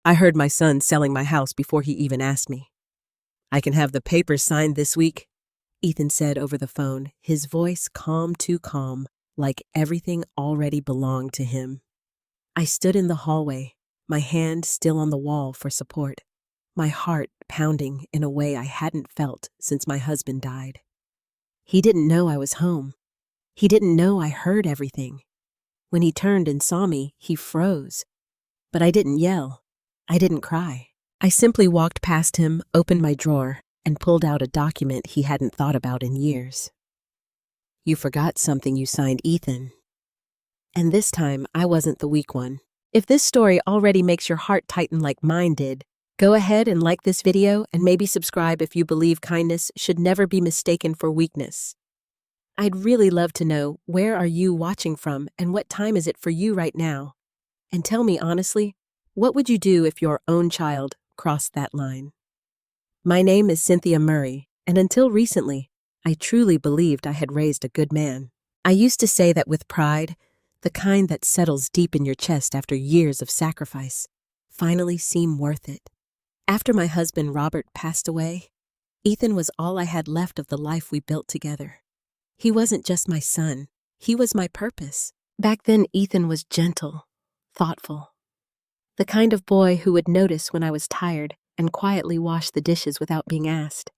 I heard my son selling my house before he even asked me. I can have the papers signed this week, Ethan said over the phone, his voice calm too calm, like everything already belonged to him. I stood in the hallway, my hand still on the wall for support, my heart pounding in a way I hadn't felt since my husband died. He didn't know I was home. He didn't know I heard everything. When he turned and saw me, he froze. But I didn't yell. I didn't cry. I simply walked past him, opened my drawer, and pulled out a document he hadn't thought about in years. You forgot something you signed, Ethan. And this time, I wasn't the weak one. If this story already makes your heart tighten like mine did, go ahead and like this video and maybe subscribe if you believe kindness should never be mistaken for weakness. I'd really love to know, where are you watching from and what time is it for you right now? And tell me honestly, what would you do if your own child crossed that line? My name is Cynthia Murray, and until recently, I truly believed I had raised a good man. I used to say that with pride, the kind that settles deep in your chest after years of sacrifice, finally seemed worth it. After my husband Robert passed away, Ethan was all I had left of the life we built together. He wasn't just my son, he was my purpose. Back then, Ethan was gentle, thoughtful. The kind of boy who would notice when I was tired and quietly wash the dishes without being asked.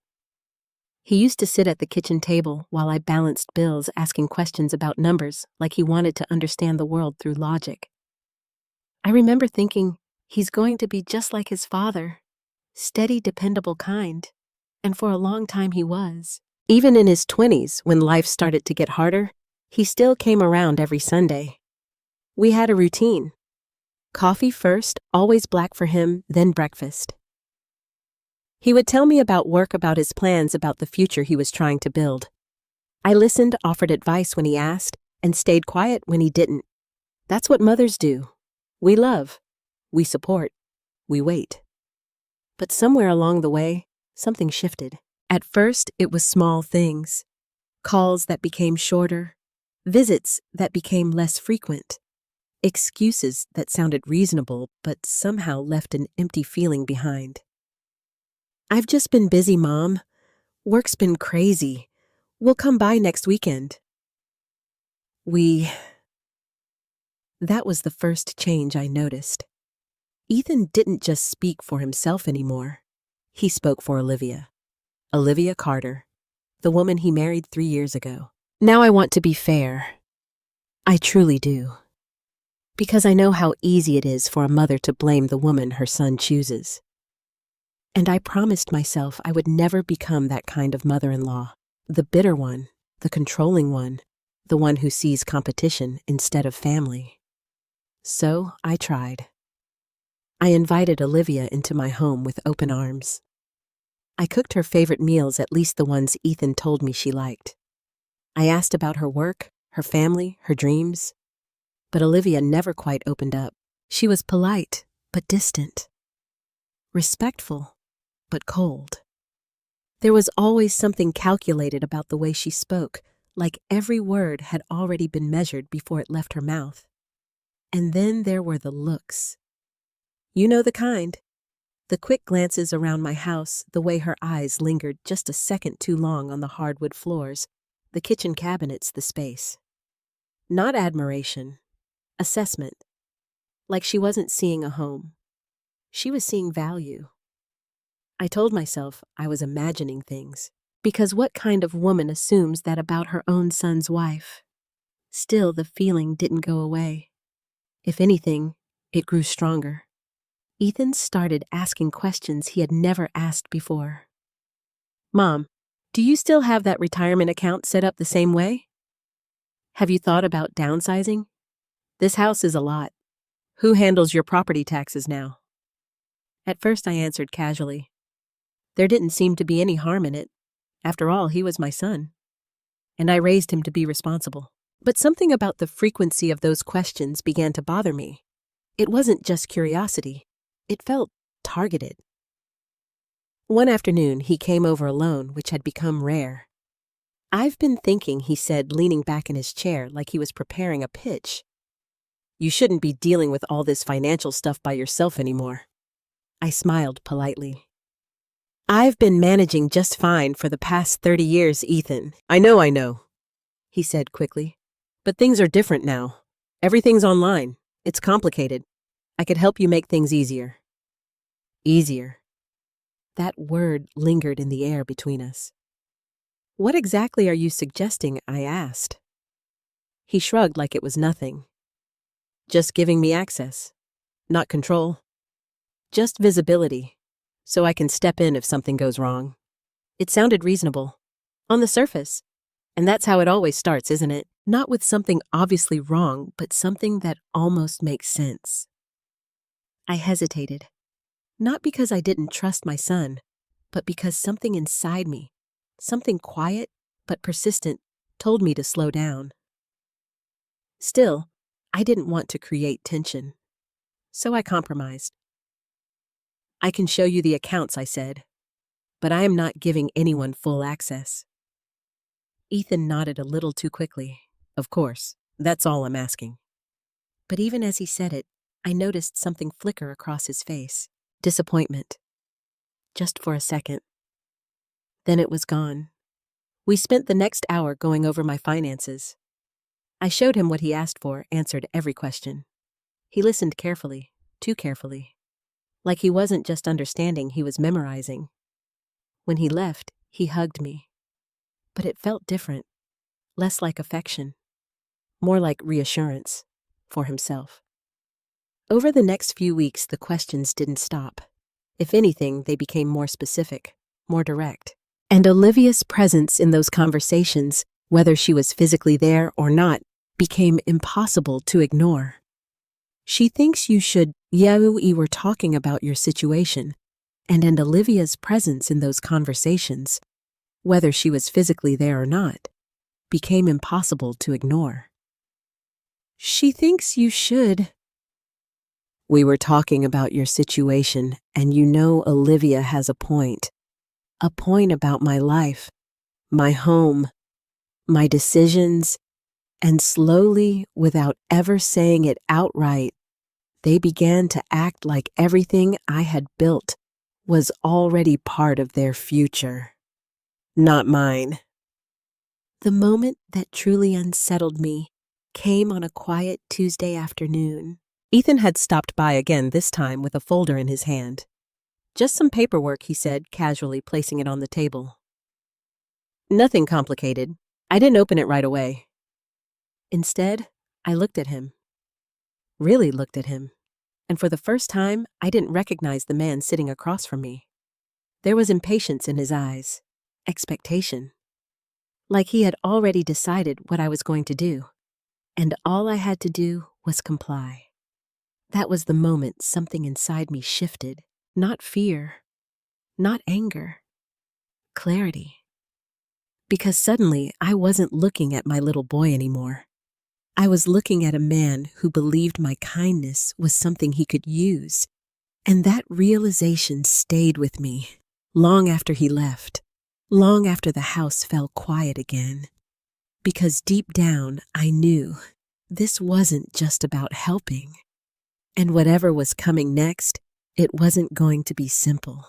He used to sit at the kitchen table while I balanced bills, asking questions about numbers like he wanted to understand the world through logic. I remember thinking, he's going to be just like his father, steady, dependable kind, and for a long time he was. Even in his 20s, when life started to get harder, he still came around every Sunday. We had a routine. Coffee first, always black for him, then breakfast. He would tell me about work, about his plans, about the future he was trying to build. I listened, offered advice when he asked, and stayed quiet when he didn't. That's what mothers do. We love, we support, we wait. But somewhere along the way, something shifted. At first, it was small things. Calls that became shorter, visits that became less frequent, excuses that sounded reasonable but somehow left an empty feeling behind. I've just been busy, Mom. Work's been crazy. We'll come by next weekend. That was the first change I noticed. Ethan didn't just speak for himself anymore. He spoke for Olivia. Olivia Carter, the woman he married 3 years ago. Now I want to be fair. I truly do. Because I know how easy it is for a mother to blame the woman her son chooses. And I promised myself I would never become that kind of mother-in-law, the bitter one, the controlling one, the one who sees competition instead of family. So I tried. I invited Olivia into my home with open arms. I cooked her favorite meals, at least the ones Ethan told me she liked. I asked about her work, her family, her dreams. But Olivia never quite opened up. She was polite, but distant. Respectful, but cold. There was always something calculated about the way she spoke, like every word had already been measured before it left her mouth. And then there were the looks. You know the kind. The quick glances around my house, the way her eyes lingered just a second too long on the hardwood floors, the kitchen cabinets, the space. Not admiration, assessment. Like she wasn't seeing a home. She was seeing value. I told myself I was imagining things, because what kind of woman assumes that about her own son's wife? Still, the feeling didn't go away. If anything, it grew stronger. Ethan started asking questions he had never asked before. Mom, do you still have that retirement account set up the same way? Have you thought about downsizing? This house is a lot. Who handles your property taxes now? At first I answered casually. There didn't seem to be any harm in it. After all, he was my son. And I raised him to be responsible. But something about the frequency of those questions began to bother me. It wasn't just curiosity. It felt targeted. One afternoon, he came over alone, which had become rare. I've been thinking, he said, leaning back in his chair like he was preparing a pitch. You shouldn't be dealing with all this financial stuff by yourself anymore. I smiled politely. I've been managing just fine for the past 30 years, Ethan. I know, he said quickly. But things are different now. Everything's online. It's complicated. I could help you make things easier. Easier. That word lingered in the air between us. What exactly are you suggesting? I asked. He shrugged like it was nothing. Just giving me access. Not control. Just visibility. So I can step in if something goes wrong. It sounded reasonable. On the surface. And that's how it always starts, isn't it? Not with something obviously wrong, but something that almost makes sense. I hesitated. Not because I didn't trust my son, but because something inside me, something quiet but persistent, told me to slow down. Still, I didn't want to create tension. So I compromised. I can show you the accounts, I said, but I am not giving anyone full access. Ethan nodded a little too quickly. Of course, that's all I'm asking. But even as he said it, I noticed something flicker across his face. Disappointment. Just for a second. Then it was gone. We spent the next hour going over my finances. I showed him what he asked for, answered every question. He listened carefully, too carefully. Like he wasn't just understanding, he was memorizing. When he left, he hugged me. But it felt different, less like affection, more like reassurance for himself. Over the next few weeks, the questions didn't stop. If anything, they became more specific, more direct. And Olivia's presence in those conversations, whether she was physically there or not, became impossible to ignore. She thinks you should, we were talking about your situation, and Olivia's presence in those conversations, whether she was physically there or not, became impossible to ignore. She thinks you should. We were talking about your situation, and Olivia has a point. A point about my life, my home, my decisions, and slowly, without ever saying it outright, they began to act like everything I had built was already part of their future, not mine. The moment that truly unsettled me came on a quiet Tuesday afternoon. Ethan had stopped by again, this time with a folder in his hand. Just some paperwork, he said, casually placing it on the table. Nothing complicated. I didn't open it right away. Instead, I looked at him. Really looked at him. And for the first time, I didn't recognize the man sitting across from me. There was impatience in his eyes, expectation. Like he had already decided what I was going to do, and all I had to do was comply. That was the moment something inside me shifted. Not fear, not anger, clarity. Because suddenly I wasn't looking at my little boy anymore. I was looking at a man who believed my kindness was something he could use, and that realization stayed with me long after he left, long after the house fell quiet again. Because deep down I knew this wasn't just about helping, and whatever was coming next, it wasn't going to be simple.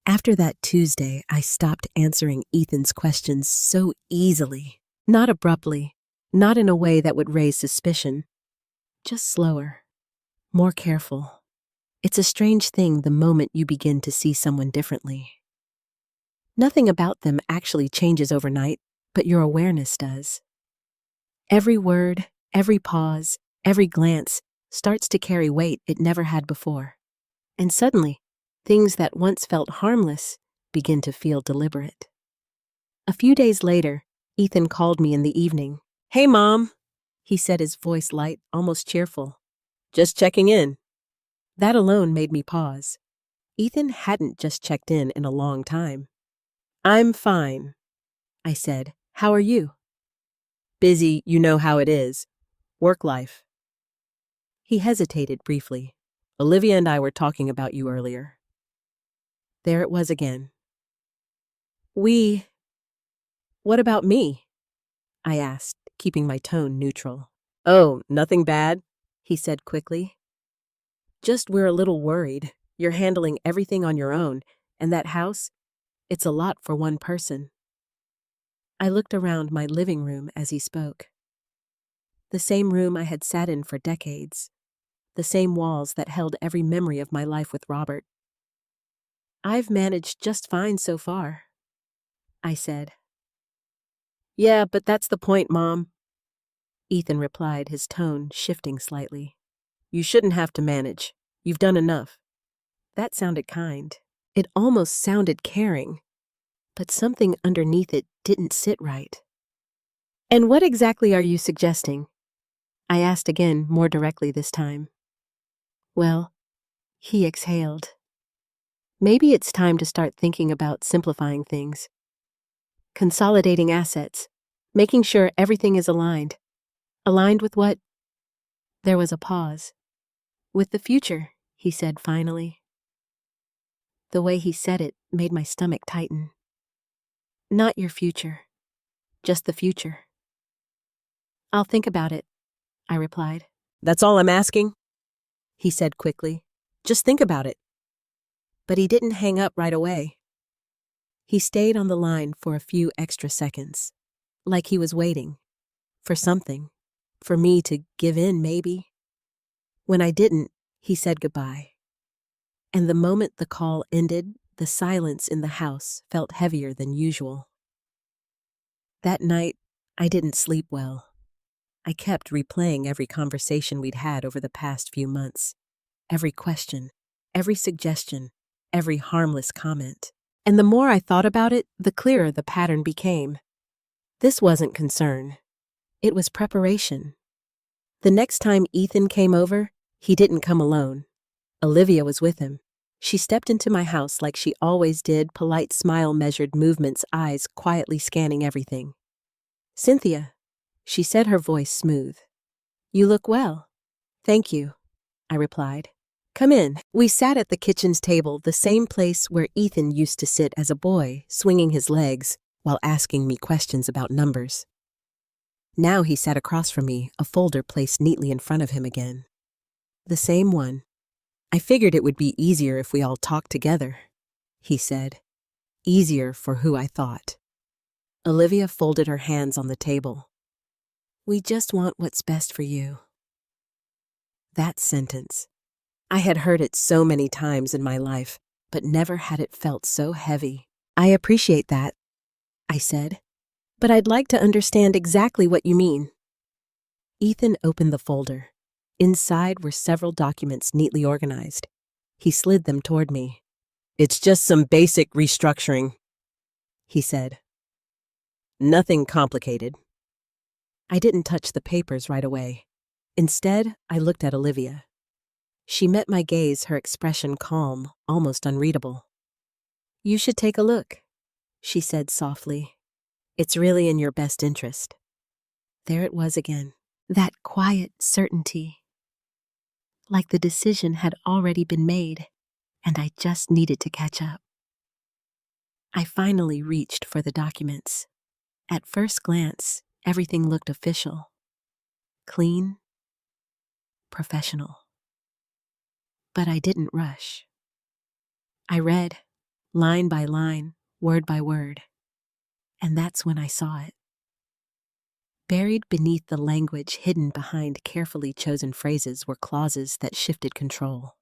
After that Tuesday, I stopped answering Ethan's questions so easily, not abruptly, not in a way that would raise suspicion, just slower, more careful. It's a strange thing the moment you begin to see someone differently. Nothing about them actually changes overnight, but your awareness does. Every word, every pause, every glance starts to carry weight it never had before. And suddenly, things that once felt harmless begin to feel deliberate. A few days later, Ethan called me in the evening. "Hey, Mom," he said, his voice light, almost cheerful. "Just checking in." That alone made me pause. Ethan hadn't just checked in a long time. "I'm fine," I said. "How are you?" "Busy, you know how it is. Work life." He hesitated briefly. "Olivia and I were talking about you earlier." There it was again. What about me?" I asked, keeping my tone neutral. "Oh, nothing bad," he said quickly. "Just we're a little worried. You're handling everything on your own, and that house, it's a lot for one person." I looked around my living room as he spoke. The same room I had sat in for decades. The same walls that held every memory of my life with Robert. "I've managed just fine so far," I said. "Yeah, but that's the point, Mom," Ethan replied, his tone shifting slightly. "You shouldn't have to manage. You've done enough." That sounded kind. It almost sounded caring, but something underneath it didn't sit right. "And what exactly are you suggesting?" I asked again, more directly this time. "Well," he exhaled. "Maybe it's time to start thinking about simplifying things. Consolidating assets. Making sure everything is aligned. Aligned with what?" There was a pause. "With the future," he said finally. The way he said it made my stomach tighten. "Not your future. Just the future." "I'll think about it," I replied. "That's all I'm asking," he said quickly. "Just think about it." But he didn't hang up right away. He stayed on the line for a few extra seconds, like he was waiting for something, for me to give in maybe. When I didn't, he said goodbye. And the moment the call ended, the silence in the house felt heavier than usual. That night, I didn't sleep well. I kept replaying every conversation we'd had over the past few months. Every question, every suggestion, every harmless comment. And the more I thought about it, the clearer the pattern became. This wasn't concern. It was preparation. The next time Ethan came over, he didn't come alone. Olivia was with him. She stepped into my house like she always did, polite smile, measured movements, eyes quietly scanning everything. "Cynthia," she said, her voice smooth. "You look well." "Thank you," I replied. "Come in." We sat at the kitchen's table, the same place where Ethan used to sit as a boy, swinging his legs while asking me questions about numbers. Now he sat across from me, a folder placed neatly in front of him again. "The same one. I figured it would be easier if we all talked together," he said. "Easier for who I thought." Olivia folded her hands on the table. "We just want what's best for you." That sentence. I had heard it so many times in my life, but never had it felt so heavy. "I appreciate that," I said, "but I'd like to understand exactly what you mean." Ethan opened the folder. Inside were several documents neatly organized. He slid them toward me. "It's just some basic restructuring," he said. "Nothing complicated." I didn't touch the papers right away. Instead, I looked at Olivia. She met my gaze, her expression calm, almost unreadable. "You should take a look," she said softly. "It's really in your best interest." There it was again, that quiet certainty. Like the decision had already been made, and I just needed to catch up. I finally reached for the documents. At first glance, everything looked official. Clean, professional. But I didn't rush. I read, line by line, word by word. And that's when I saw it. Buried beneath the language hidden behind carefully chosen phrases were clauses that shifted control.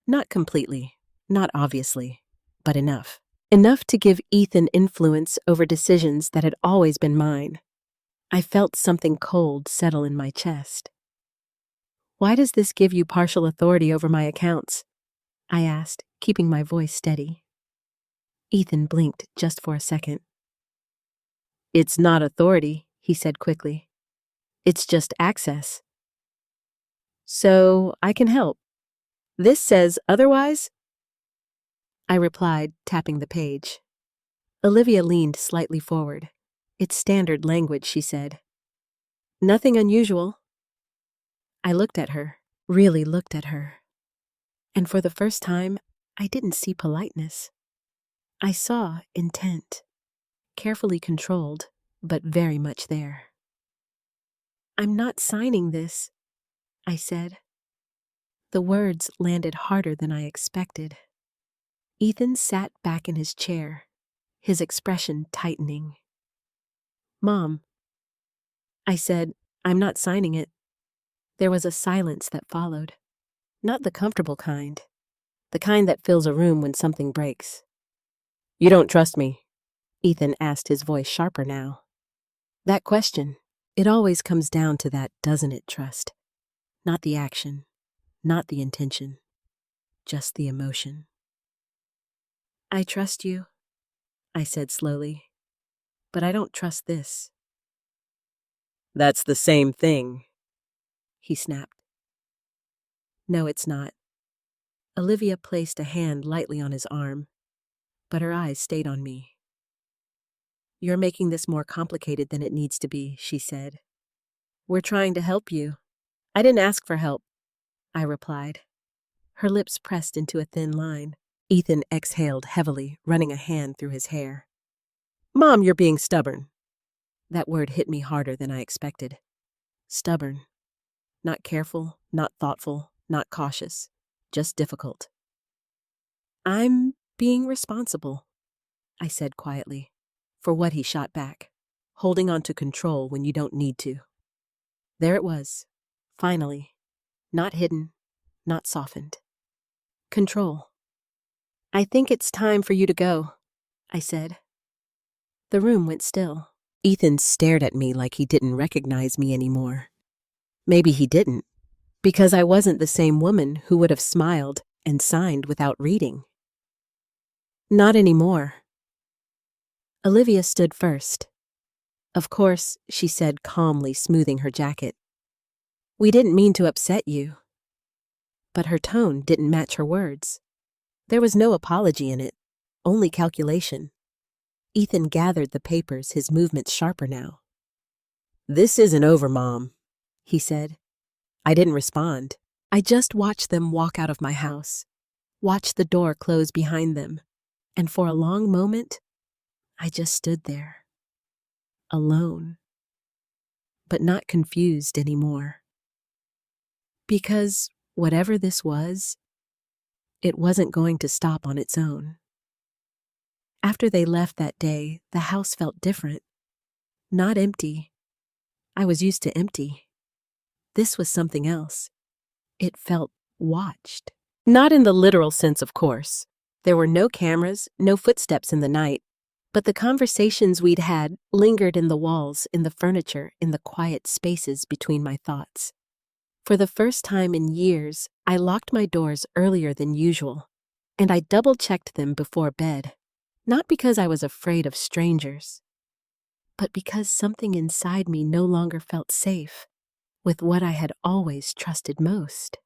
Not completely, not obviously, but enough. Enough to give Ethan influence over decisions that had always been mine. I felt something cold settle in my chest. "Why does this give you partial authority over my accounts?" I asked, keeping my voice steady. Ethan blinked just for a second. "It's not authority," he said quickly. "It's just access." "So I can help. This says otherwise?" I replied, tapping the page. Olivia leaned slightly forward. "It's standard language," she said. "Nothing unusual." I looked at her, really looked at her. And for the first time, I didn't see politeness. I saw intent, carefully controlled, but very much there. "I'm not signing this," I said. The words landed harder than I expected. Ethan sat back in his chair, his expression tightening. "Mom," I said, "I'm not signing it." There was a silence that followed. Not the comfortable kind. The kind that fills a room when something breaks. "You don't trust me?" Ethan asked, his voice sharper now. That question, it always comes down to that, doesn't it, trust? Not the action, not the intention, just the emotion. "I trust you," I said slowly, "but I don't trust this." "That's the same thing," he snapped. "No, it's not." Olivia placed a hand lightly on his arm, but her eyes stayed on me. "You're making this more complicated than it needs to be," she said. "We're trying to help you." "I didn't ask for help," I replied. Her lips pressed into a thin line. Ethan exhaled heavily, running a hand through his hair. "Mom, you're being stubborn." That word hit me harder than I expected. Stubborn. Not careful, not thoughtful, not cautious. Just difficult. "I'm being responsible," I said quietly, for what he shot back. Holding on to control when you don't need to. There it was. Finally. Not hidden, not softened. Control. "I think it's time for you to go," I said. The room went still. Ethan stared at me like he didn't recognize me anymore. Maybe he didn't, because I wasn't the same woman who would have smiled and signed without reading. Not anymore. Olivia stood first. "Of course," she said calmly, smoothing her jacket. "We didn't mean to upset you." But her tone didn't match her words. There was no apology in it, only calculation. Ethan gathered the papers, his movements sharper now. "This isn't over, Mom," he said. I didn't respond. I just watched them walk out of my house, watched the door close behind them, and for a long moment, I just stood there, alone, but not confused anymore. Because whatever this was, it wasn't going to stop on its own. After they left that day, the house felt different. Not empty. I was used to empty. This was something else. It felt watched. Not in the literal sense, of course. There were no cameras, no footsteps in the night, but the conversations we'd had lingered in the walls, in the furniture, in the quiet spaces between my thoughts. For the first time in years, I locked my doors earlier than usual, and I double-checked them before bed. Not because I was afraid of strangers, but because something inside me no longer felt safe with what I had always trusted most.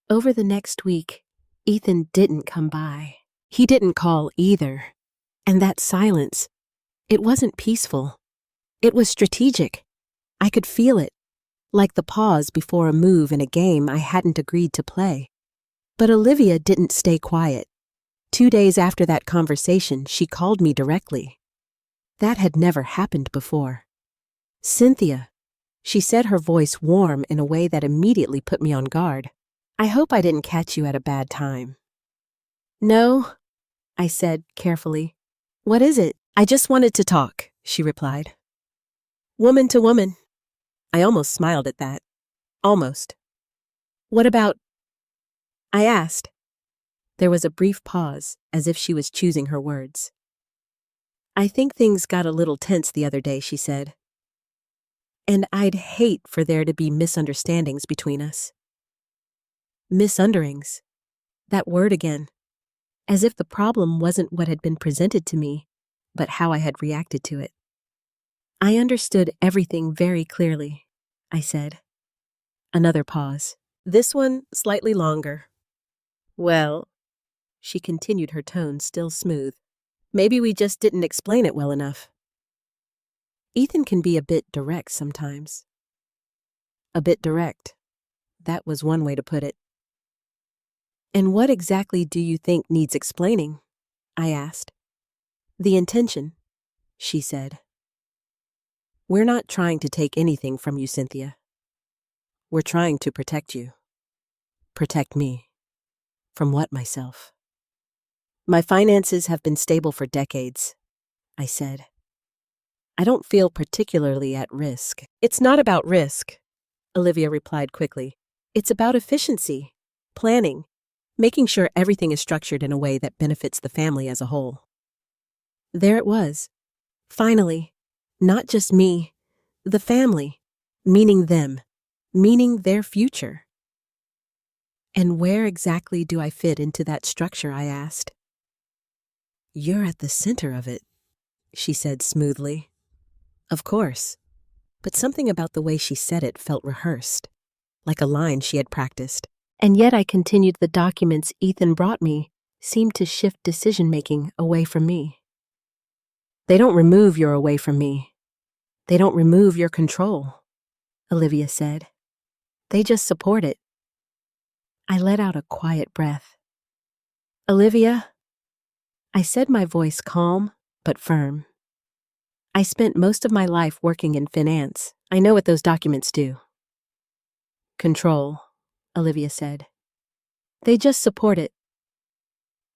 Over the next week, Ethan didn't come by. He didn't call either. And that silence, it wasn't peaceful. It was strategic. I could feel it, like the pause before a move in a game I hadn't agreed to play. But Olivia didn't stay quiet. 2 days after that conversation, she called me directly. That had never happened before. "Cynthia," she said, her voice warm in a way that immediately put me on guard. "I hope I didn't catch you at a bad time." "No," I said carefully. "What is it?" "I just wanted to talk," she replied. "Woman to woman." I almost smiled at that. Almost. "What about?" I asked. There was a brief pause, as if she was choosing her words. "I think things got a little tense the other day," she said. "And I'd hate for there to be misunderstandings between us." Misunderstandings. That word again. As if the problem wasn't what had been presented to me, but how I had reacted to it. "I understood everything very clearly," I said. Another pause. This one slightly longer. "Well," she continued, her tone still smooth, "maybe we just didn't explain it well enough." Ethan can be a bit direct sometimes. A bit direct. That was one way to put it. "And what exactly do you think needs explaining?" I asked. "The intention," she said. "We're not trying to take anything from you, Cynthia. We're trying to protect you." Protect me. From what myself? My finances have been stable for decades, I said. I don't feel particularly at risk. It's not about risk, Olivia replied quickly. It's about efficiency, planning, making sure everything is structured in a way that benefits the family as a whole. There it was. Finally, not just me, the family, meaning them, meaning their future. And where exactly do I fit into that structure, I asked. You're at the center of it, she said smoothly. Of course, but something about the way she said it felt rehearsed, like a line she had practiced. And yet I continued. The documents Ethan brought me seemed to shift decision-making away from me. They don't remove your away from me. They don't remove your control, Olivia said. They just support it. I let out a quiet breath. Olivia, I said, my voice calm but firm. I spent most of my life working in finance. I know what those documents do. Control, Olivia said. They just support it.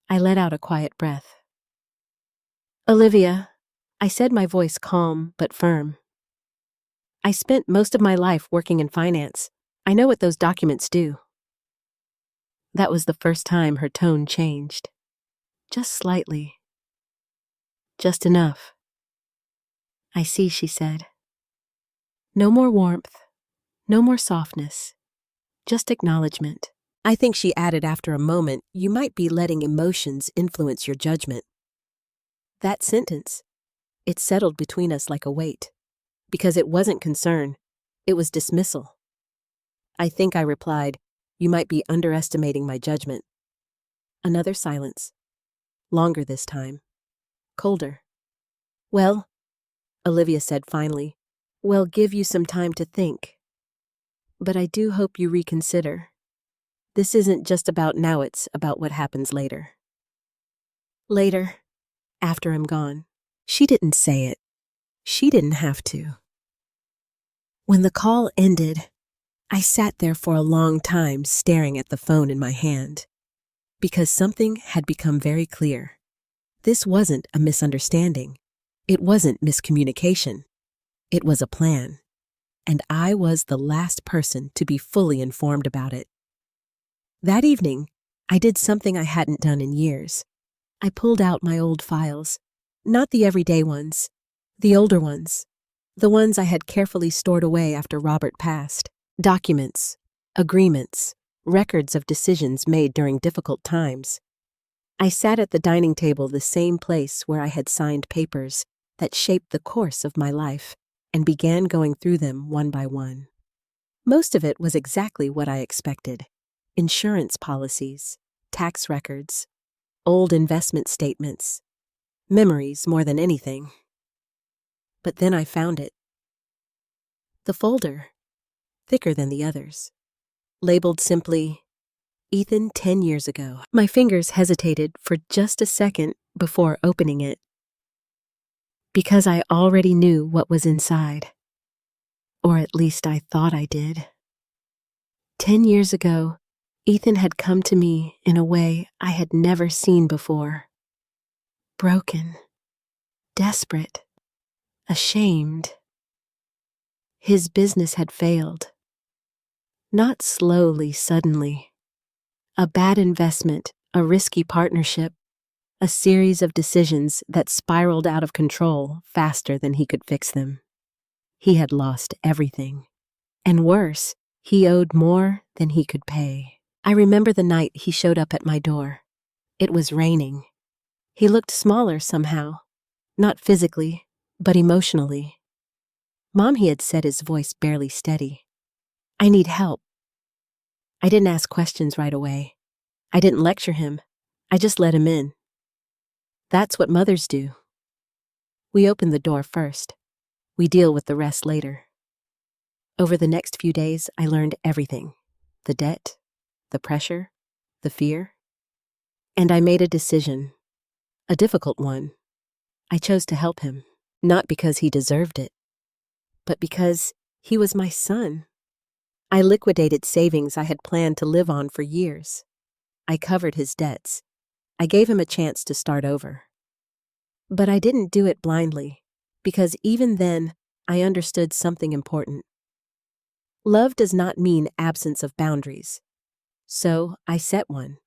I let out a quiet breath. Olivia, I said, my voice calm but firm. I spent most of my life working in finance. I know what those documents do. That was the first time her tone changed. Just slightly. Just enough. I see, she said. No more warmth, no more softness, just acknowledgement. I think she added after a moment, you might be letting emotions influence your judgment. That sentence, it settled between us like a weight, because it wasn't concern, it was dismissal. I think I replied, you might be underestimating my judgment. Another silence. Longer this time. Colder. Well, Olivia said finally, well, give you some time to think. But I do hope you reconsider. This isn't just about now, it's about what happens later. Later, after I'm gone. She didn't say it. She didn't have to. When the call ended, I sat there for a long time staring at the phone in my hand, because something had become very clear. This wasn't a misunderstanding. It wasn't miscommunication. It was a plan, and I was the last person to be fully informed about it. That evening, I did something I hadn't done in years. I pulled out my old files, not the everyday ones, the older ones, the ones I had carefully stored away after Robert passed. Documents, agreements, records of decisions made during difficult times. I sat at the dining table, the same place where I had signed papers that shaped the course of my life, and began going through them one by one. Most of it was exactly what I expected. Insurance policies, tax records, old investment statements, memories more than anything. But then I found it. The folder, thicker than the others, labeled simply, Ethan 10 years ago. My fingers hesitated for just a second before opening it, because I already knew what was inside. Or at least I thought I did. 10 years ago, Ethan had come to me in a way I had never seen before. Broken, desperate, ashamed. His business had failed. Not slowly, suddenly. A bad investment, a risky partnership, a series of decisions that spiraled out of control faster than he could fix them. He had lost everything. And worse, he owed more than he could pay. I remember the night he showed up at my door. It was raining. He looked smaller somehow, not physically, but emotionally. Mom, he had said, his voice barely steady. I need help. I didn't ask questions right away. I didn't lecture him. I just let him in. That's what mothers do. We open the door first. We deal with the rest later. Over the next few days, I learned everything. The debt, the pressure, the fear. And I made a decision. A difficult one. I chose to help him, not because he deserved it, but because he was my son. I liquidated savings I had planned to live on for years. I covered his debts. I gave him a chance to start over. But I didn't do it blindly, because even then, I understood something important. Love does not mean absence of boundaries. So I set one.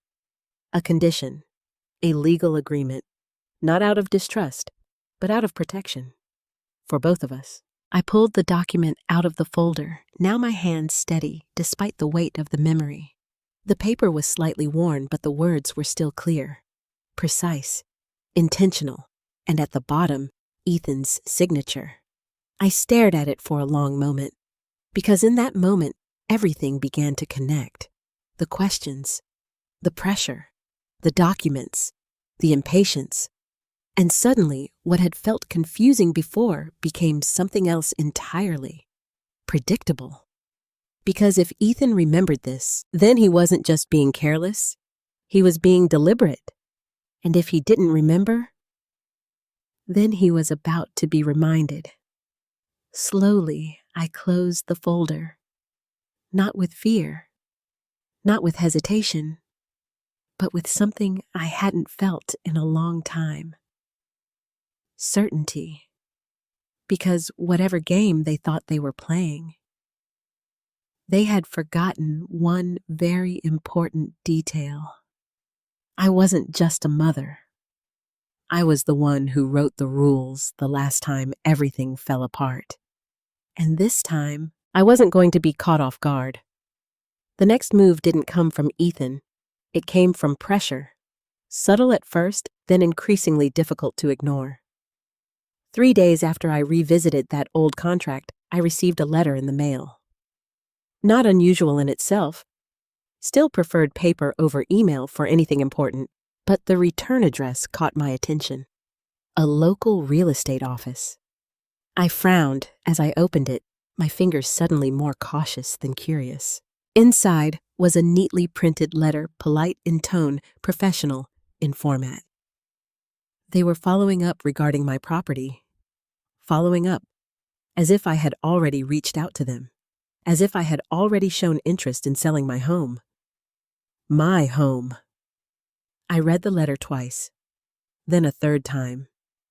A condition. A legal agreement. Not out of distrust, but out of protection. For both of us. I pulled the document out of the folder, now my hands steady, despite the weight of the memory. The paper was slightly worn, but the words were still clear. Precise. Intentional. And at the bottom, Ethan's signature. I stared at it for a long moment, because in that moment, everything began to connect. The questions, the pressure, the documents, the impatience. And suddenly, what had felt confusing before became something else entirely. Predictable. Because if Ethan remembered this, then he wasn't just being careless, he was being deliberate. And if he didn't remember, then he was about to be reminded. Slowly, I closed the folder. Not with fear, not with hesitation, but with something I hadn't felt in a long time. Certainty. Because whatever game they thought they were playing, they had forgotten one very important detail. I wasn't just a mother. I was the one who wrote the rules the last time everything fell apart. And this time, I wasn't going to be caught off guard. The next move didn't come from Ethan. It came from pressure. Subtle at first, then increasingly difficult to ignore. 3 days after I revisited that old contract, I received a letter in the mail. Not unusual in itself. Still preferred paper over email for anything important, but the return address caught my attention. A local real estate office. I frowned as I opened it, my fingers suddenly more cautious than curious. Inside was a neatly printed letter, polite in tone, professional in format. They were following up regarding my property. Following up, as if I had already reached out to them, as if I had already shown interest in selling my home. My home. I read the letter twice, then a third time.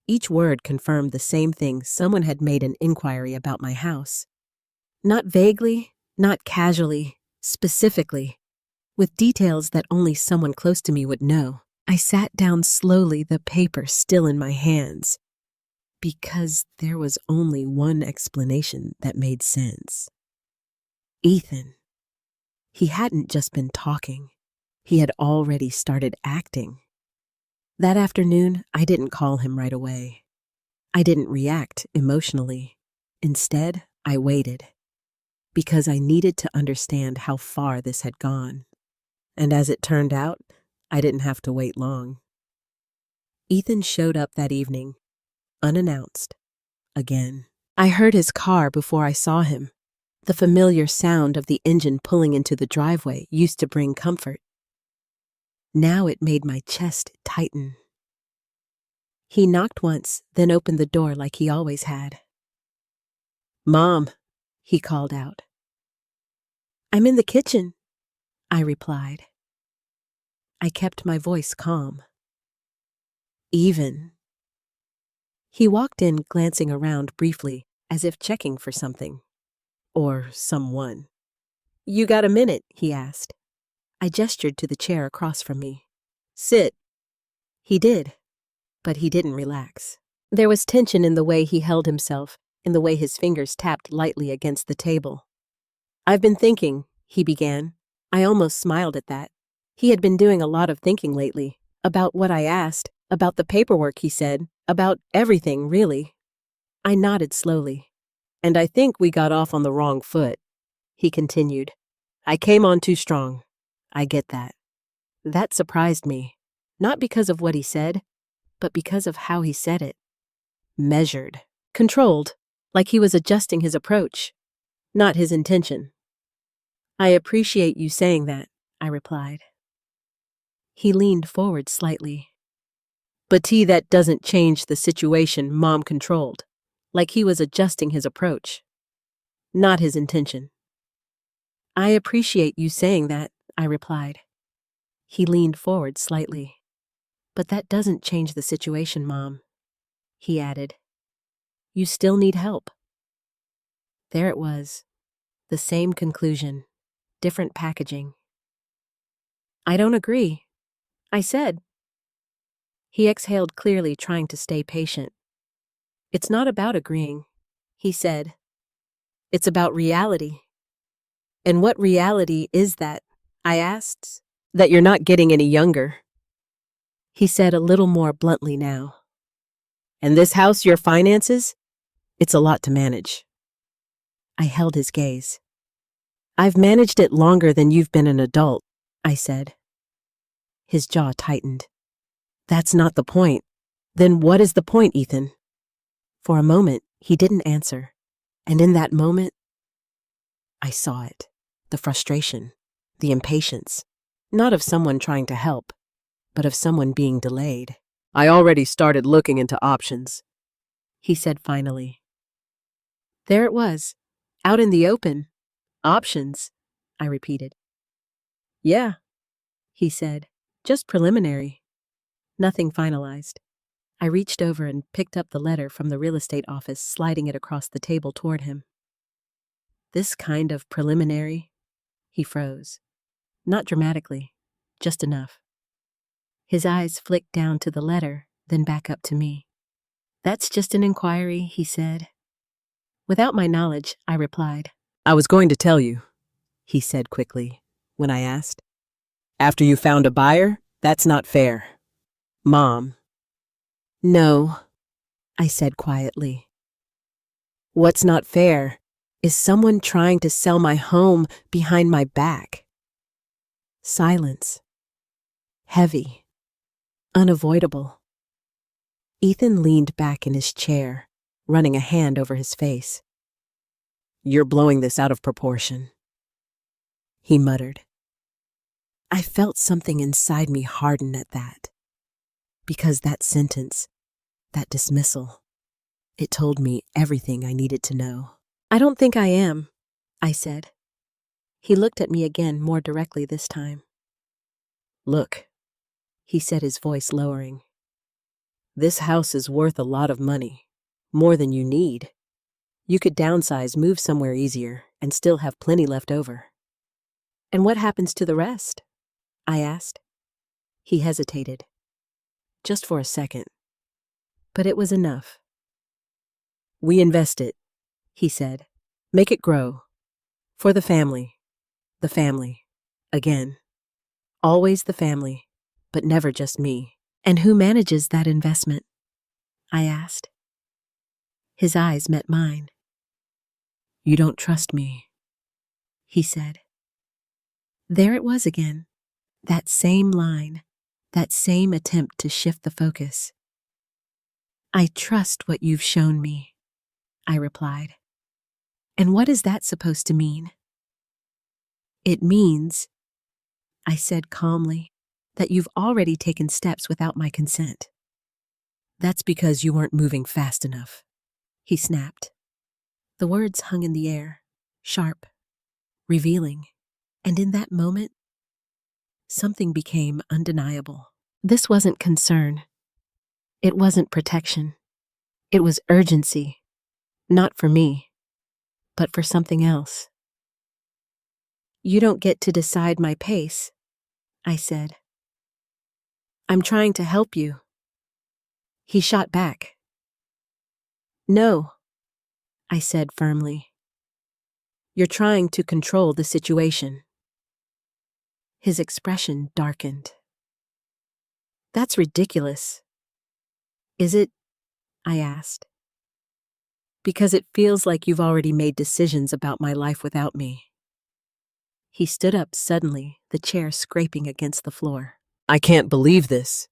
Each word confirmed the same thing: someone had made an inquiry about my house. Not vaguely, not casually, specifically, with details that only someone close to me would know. I sat down slowly, the paper still in my hands, because there was only one explanation that made sense. Ethan. He hadn't just been talking. He had already started acting. That afternoon, I didn't call him right away. I didn't react emotionally. Instead, I waited, because I needed to understand how far this had gone. And as it turned out, I didn't have to wait long. Ethan showed up that evening, unannounced, again. I heard his car before I saw him. The familiar sound of the engine pulling into the driveway used to bring comfort. Now it made my chest tighten. He knocked once, then opened the door like he always had. "Mom," he called out. "I'm in the kitchen," I replied. I kept my voice calm. "Even." He walked in, glancing around briefly, as if checking for something. Or someone. "You got a minute?" he asked. I gestured to the chair across from me. "Sit." He did, but he didn't relax. There was tension in the way he held himself, in the way his fingers tapped lightly against the table. "I've been thinking," he began. I almost smiled at that. He had been doing a lot of thinking lately, about what I asked, about the paperwork he said, about everything, really. I nodded slowly. "And I think we got off on the wrong foot," he continued. "I came on too strong. I get that." That surprised me, not because of what he said, but because of how he said it. Measured, controlled, like he was adjusting his approach, not his intention. "I appreciate you saying that," I replied. He leaned forward slightly. "But that doesn't change the situation Mom controlled, like he was adjusting his approach, not his intention." I appreciate you saying that, I replied. He leaned forward slightly. But that doesn't change the situation, Mom, he added. You still need help. There it was. The same conclusion, different packaging. I don't agree, I said. He exhaled clearly, trying to stay patient. It's not about agreeing, he said. It's about reality. And what reality is that? I asked. That you're not getting any younger. He said a little more bluntly now. And this house, your finances? It's a lot to manage. I held his gaze. I've managed it longer than you've been an adult, I said. His jaw tightened. That's not the point. Then what is the point, Ethan? For a moment, he didn't answer. And in that moment, I saw it. The frustration, the impatience, not of someone trying to help, but of someone being delayed. I already started looking into options, he said finally. There it was, out in the open. Options, I repeated. Yeah, he said, just preliminary. Nothing finalized. I reached over and picked up the letter from the real estate office, sliding it across the table toward him. This kind of preliminary? He froze. Not dramatically, just enough. His eyes flicked down to the letter, then back up to me. That's just an inquiry, he said. Without my knowledge, I replied. I was going to tell you, he said quickly, when I asked. After you found a buyer, that's not fair. Mom. No, I said quietly. What's not fair is someone trying to sell my home behind my back. Silence. Heavy. Unavoidable. Ethan leaned back in his chair, running a hand over his face. You're blowing this out of proportion, he muttered. I felt something inside me harden at that. Because that sentence, that dismissal, it told me everything I needed to know. I don't think I am, I said. He looked at me again, more directly this time. Look, he said, his voice lowering. This house is worth a lot of money, more than you need. You could downsize, move somewhere easier, and still have plenty left over. And what happens to the rest? I asked. He hesitated. Just for a second. But it was enough. We invest it, he said. Make it grow. For the family. The family. Again. Always the family, but never just me. And who manages that investment? I asked. His eyes met mine. You don't trust me, he said. There it was again. That same line, that same attempt to shift the focus. I trust what you've shown me, I replied. And what is that supposed to mean? It means, I said calmly, that you've already taken steps without my consent. That's because you weren't moving fast enough, he snapped. The words hung in the air, sharp, revealing, and in that moment, something became undeniable. This wasn't concern. It wasn't protection. It was urgency, not for me, but for something else. You don't get to decide my pace, I said. I'm trying to help you. He shot back. No, I said firmly. You're trying to control the situation. His expression darkened. That's ridiculous. Is it? I asked. Because it feels like you've already made decisions about my life without me. He stood up suddenly, the chair scraping against the floor. I can't believe this,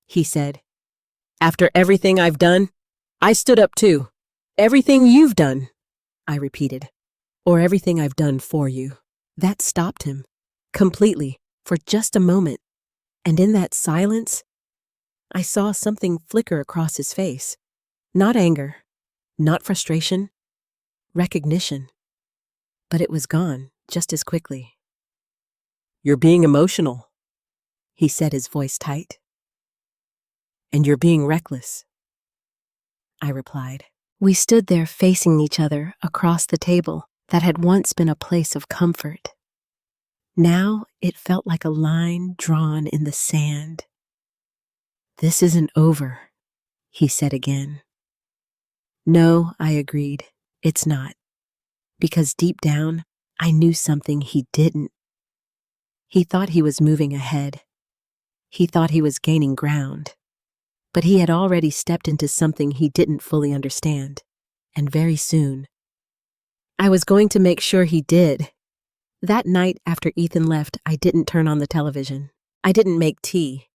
he said. After everything I've done, I stood up too. Everything you've done, I repeated. Or everything I've done for you. That stopped him, completely, for just a moment. And in that silence, I saw something flicker across his face. Not anger, not frustration, recognition. But it was gone, just as quickly. "You're being emotional," he said, his voice tight. "And you're being reckless," I replied. We stood there facing each other across the table that had once been a place of comfort. Now it felt like a line drawn in the sand. "This isn't over," he said again. "No," I agreed, "it's not." Because deep down, I knew something he didn't. He thought he was moving ahead. He thought he was gaining ground. But he had already stepped into something he didn't fully understand, and very soon. I was going to make sure he did. That night after Ethan left, I didn't turn on the television. I didn't make tea.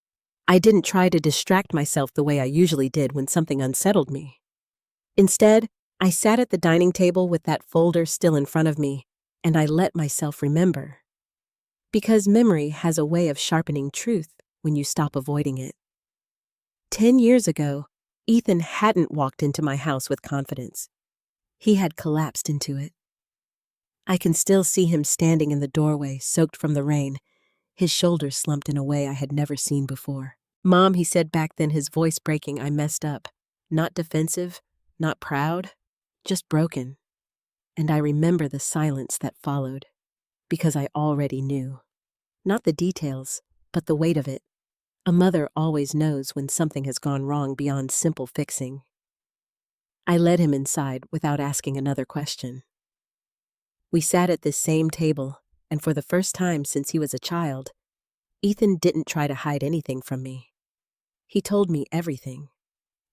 I didn't try to distract myself the way I usually did when something unsettled me. Instead, I sat at the dining table with that folder still in front of me, and I let myself remember. Because memory has a way of sharpening truth when you stop avoiding it. 10 years ago, Ethan hadn't walked into my house with confidence. He had collapsed into it. I can still see him standing in the doorway, soaked from the rain, his shoulders slumped in a way I had never seen before. "Mom," he said back then, his voice breaking, I messed up. Not defensive, not proud, just broken. And I remember the silence that followed, because I already knew. Not the details, but the weight of it. A mother always knows when something has gone wrong beyond simple fixing. I led him inside without asking another question. We sat at this same table, and for the first time since he was a child, Ethan didn't try to hide anything from me. He told me everything.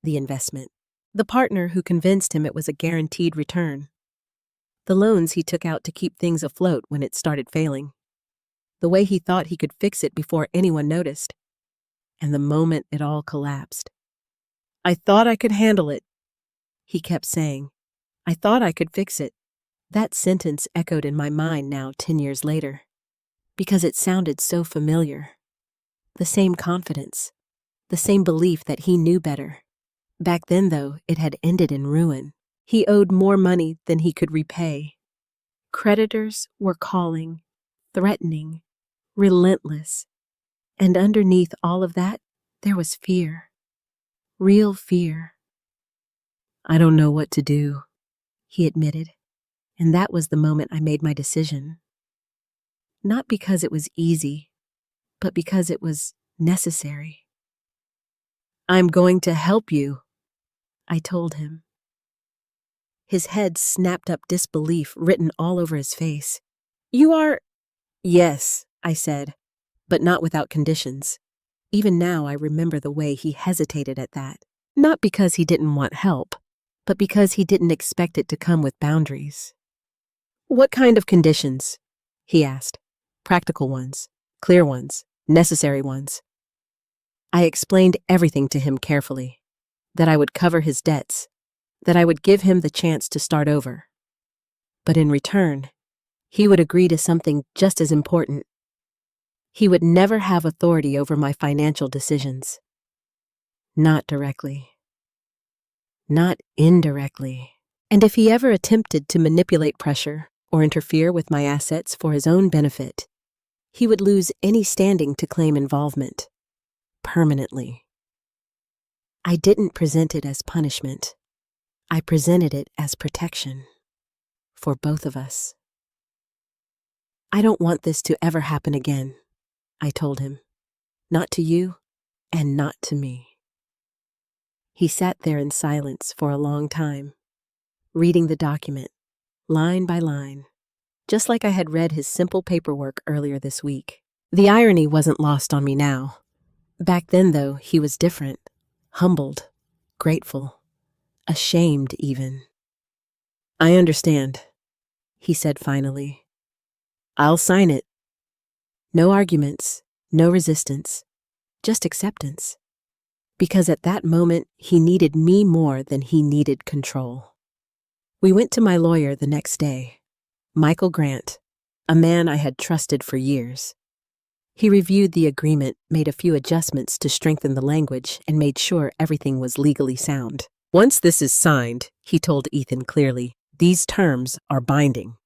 The investment. The partner who convinced him it was a guaranteed return. The loans he took out to keep things afloat when it started failing. The way he thought he could fix it before anyone noticed. And the moment it all collapsed. "I thought I could handle it," he kept saying. "I thought I could fix it." That sentence echoed in my mind now 10 years later, because it sounded so familiar. The same confidence, the same belief that he knew better. Back then, though, it had ended in ruin. He owed more money than he could repay. Creditors were calling, threatening, relentless. And underneath all of that, there was fear. Real fear. "I don't know what to do," he admitted. And that was the moment I made my decision. Not because it was easy, but because it was necessary. "I'm going to help you," I told him. His head snapped up, disbelief written all over his face. "You are—" "Yes," I said, but not without conditions. Even now I remember the way he hesitated at that. Not because he didn't want help, but because he didn't expect it to come with boundaries. "What kind of conditions?" he asked. "Practical ones, clear ones, necessary ones." I explained everything to him carefully. That I would cover his debts, that I would give him the chance to start over. But in return, he would agree to something just as important. He would never have authority over my financial decisions. Not directly. Not indirectly. And if he ever attempted to manipulate pressure or interfere with my assets for his own benefit, he would lose any standing to claim involvement. Permanently. I didn't present it as punishment. I presented it as protection. For both of us. "I don't want this to ever happen again," I told him. "Not to you, and not to me." He sat there in silence for a long time, reading the document, line by line, just like I had read his simple paperwork earlier this week. The irony wasn't lost on me now. Back then, though, he was different, humbled, grateful, ashamed even. "I understand," he said finally. "I'll sign it." No arguments, no resistance, just acceptance. Because at that moment, he needed me more than he needed control. We went to my lawyer the next day, Michael Grant, a man I had trusted for years. He reviewed the agreement, made a few adjustments to strengthen the language, and made sure everything was legally sound. "Once this is signed," he told Ethan clearly, "these terms are binding."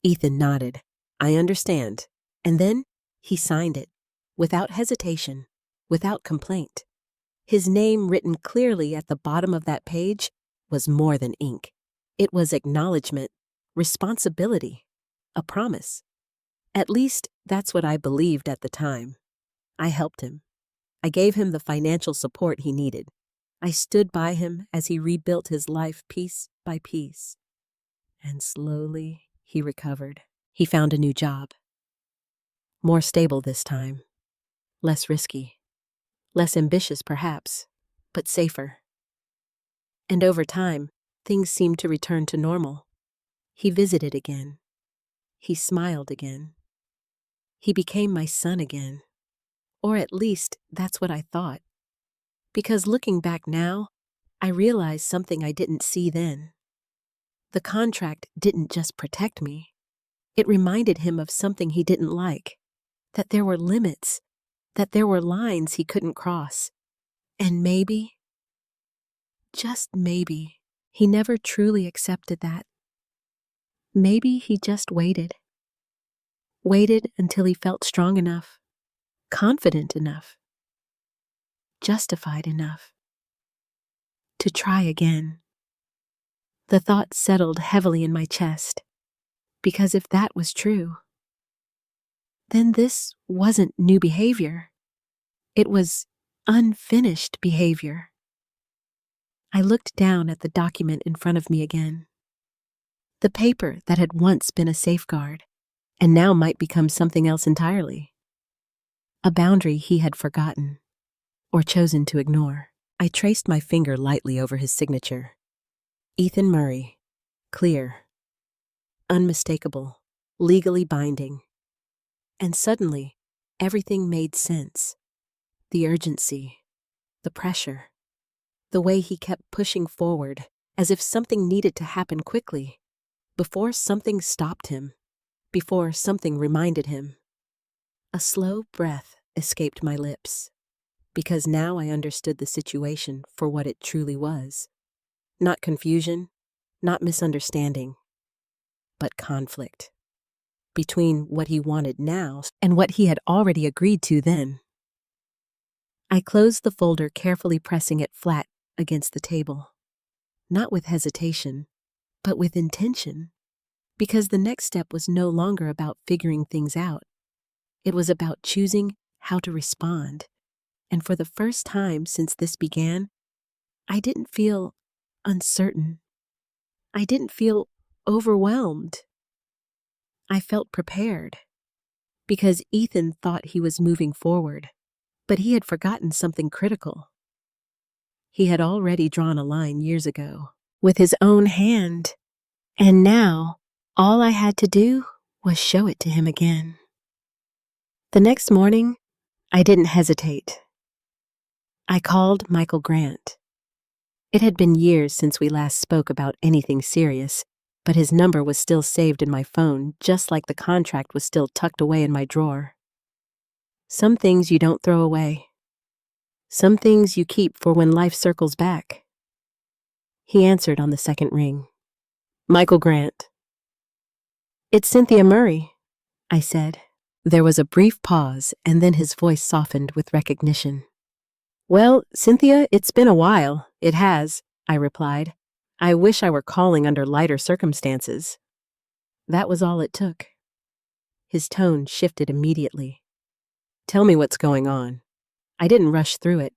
Ethan nodded. I understand. And then he signed it, without hesitation, without complaint. His name written clearly at the bottom of that page was more than ink. It was acknowledgement, responsibility, a promise. At least that's what I believed at the time. I helped him. I gave him the financial support he needed. I stood by him as he rebuilt his life piece by piece. And slowly he recovered. He found a new job. More stable this time. Less risky. Less ambitious, perhaps, but safer. And over time, things seemed to return to normal. He visited again. He smiled again. He became my son again. Or at least, that's what I thought. Because looking back now, I realized something I didn't see then. The contract didn't just protect me. It reminded him of something he didn't like. That there were limits. That there were lines he couldn't cross. And maybe, just maybe, he never truly accepted that. Maybe he just waited. Waited until he felt strong enough, confident enough, justified enough to try again. The thought settled heavily in my chest, because if that was true, then this wasn't new behavior. It was unfinished behavior. I looked down at the document in front of me again. The paper that had once been a safeguard, and now might become something else entirely. A boundary he had forgotten, or chosen to ignore. I traced my finger lightly over his signature. Ethan Murray, clear, unmistakable, legally binding. And suddenly, everything made sense. The urgency, the pressure, the way he kept pushing forward as if something needed to happen quickly, before something stopped him, before something reminded him. A slow breath escaped my lips, because now I understood the situation for what it truly was. Not confusion, not misunderstanding, but conflict. Between what he wanted now and what he had already agreed to then. I closed the folder, carefully pressing it flat against the table. Not with hesitation, but with intention. Because the next step was no longer about figuring things out. It was about choosing how to respond. And for the first time since this began, I didn't feel uncertain. I didn't feel overwhelmed. I felt prepared. Because Ethan thought he was moving forward, but he had forgotten something critical. He had already drawn a line years ago, with his own hand, and now all I had to do was show it to him again. The next morning, I didn't hesitate. I called Michael Grant. It had been years since we last spoke about anything serious, but his number was still saved in my phone, just like the contract was still tucked away in my drawer. Some things you don't throw away. Some things you keep for when life circles back. He answered on the second ring. Michael Grant. It's Cynthia Murray, I said. There was a brief pause, and then his voice softened with recognition. Well, Cynthia, it's been a while. It has, I replied. I wish I were calling under lighter circumstances. That was all it took. His tone shifted immediately. Tell me what's going on. I didn't rush through it.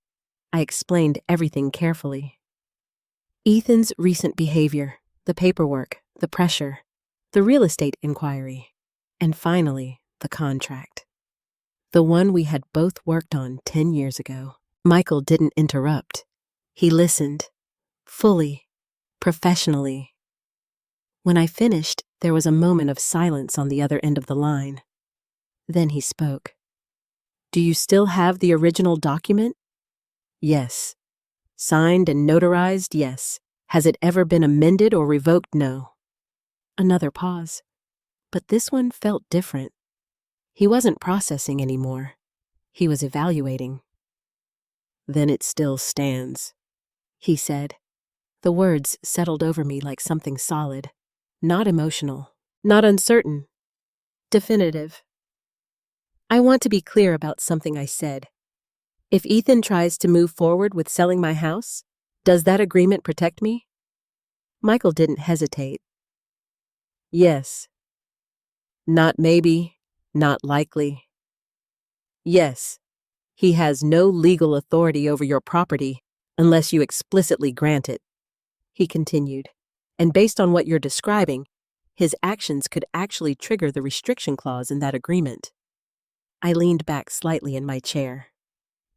I explained everything carefully. Ethan's recent behavior, the paperwork, the pressure, the real estate inquiry, and finally, the contract. The one we had both worked on 10 years ago. Michael didn't interrupt. He listened, fully, professionally. When I finished, there was a moment of silence on the other end of the line. Then he spoke. Do you still have the original document? Yes. Signed and notarized? Yes. Has it ever been amended or revoked? No. Another pause. But this one felt different. He wasn't processing anymore. He was evaluating. Then it still stands, he said. The words settled over me like something solid, not emotional, not uncertain, definitive. I want to be clear about something I said. If Ethan tries to move forward with selling my house, does that agreement protect me? Michael didn't hesitate. Yes. Not maybe, not likely. Yes. He has no legal authority over your property unless you explicitly grant it, he continued. And based on what you're describing, his actions could actually trigger the restriction clause in that agreement. I leaned back slightly in my chair.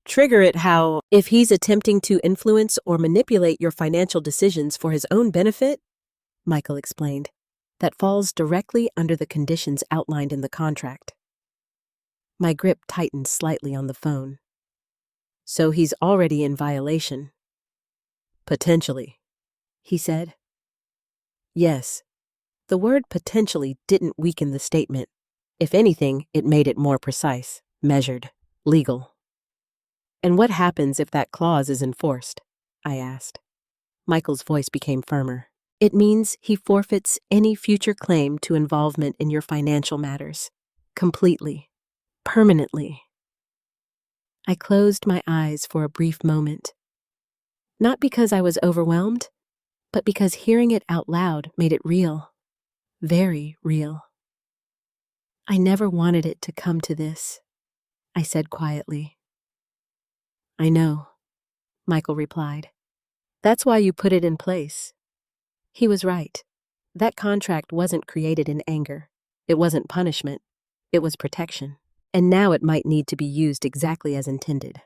Trigger it how? If he's attempting to influence or manipulate your financial decisions for his own benefit, Michael explained, that falls directly under the conditions outlined in the contract. My grip tightened slightly on the phone. So he's already in violation. Potentially, he said. Yes. The word potentially didn't weaken the statement. If anything, it made it more precise, measured, legal. And what happens if that clause is enforced? I asked. Michael's voice became firmer. It means he forfeits any future claim to involvement in your financial matters. Completely. Permanently. I closed my eyes for a brief moment. Not because I was overwhelmed, but because hearing it out loud made it real. Very real. I never wanted it to come to this, I said quietly. I know, Michael replied. That's why you put it in place. He was right. That contract wasn't created in anger. It wasn't punishment. It was protection. And now it might need to be used exactly as intended.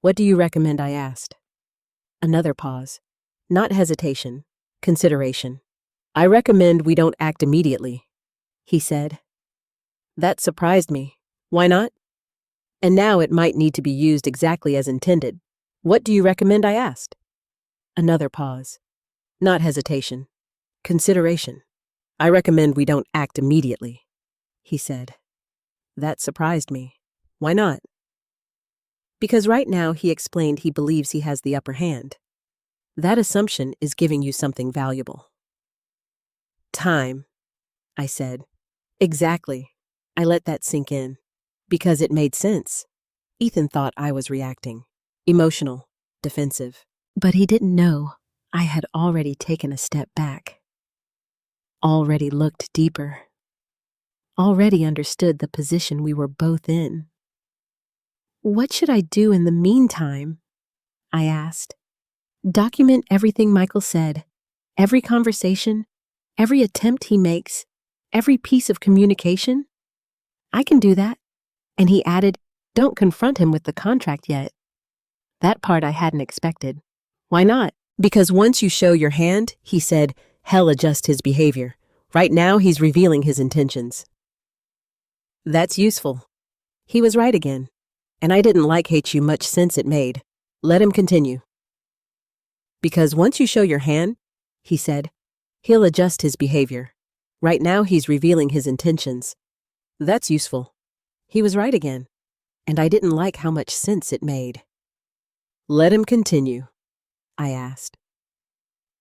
What do you recommend? I asked. Another pause. Not hesitation. Consideration. I recommend we don't act immediately, he said. That surprised me. Why not? And now it might need to be used exactly as intended. What do you recommend? I asked. Another pause. Not hesitation. Consideration. I recommend we don't act immediately, he said. That surprised me. Why not? Because right now, he explained, he believes he has the upper hand. That assumption is giving you something valuable. Time, I said. Exactly. I let that sink in. Because it made sense. Ethan thought I was reacting. Emotional. Defensive. But he didn't know I had already taken a step back. Already looked deeper. Already understood the position we were both in. What should I do in the meantime? I asked. Document everything Michael said. Every conversation. Every attempt he makes. Every piece of communication. I can do that. And he added, don't confront him with the contract yet. That part I hadn't expected. Why not? Because once you show your hand, he said, he'll adjust his behavior. Right now, he's revealing his intentions. That's useful. He was right again. And I didn't like hate you much sense it made. Let him continue. Because once you show your hand, he said, he'll adjust his behavior. Right now, he's revealing his intentions. That's useful. He was right again. And I didn't like how much sense it made. Let him continue, I asked.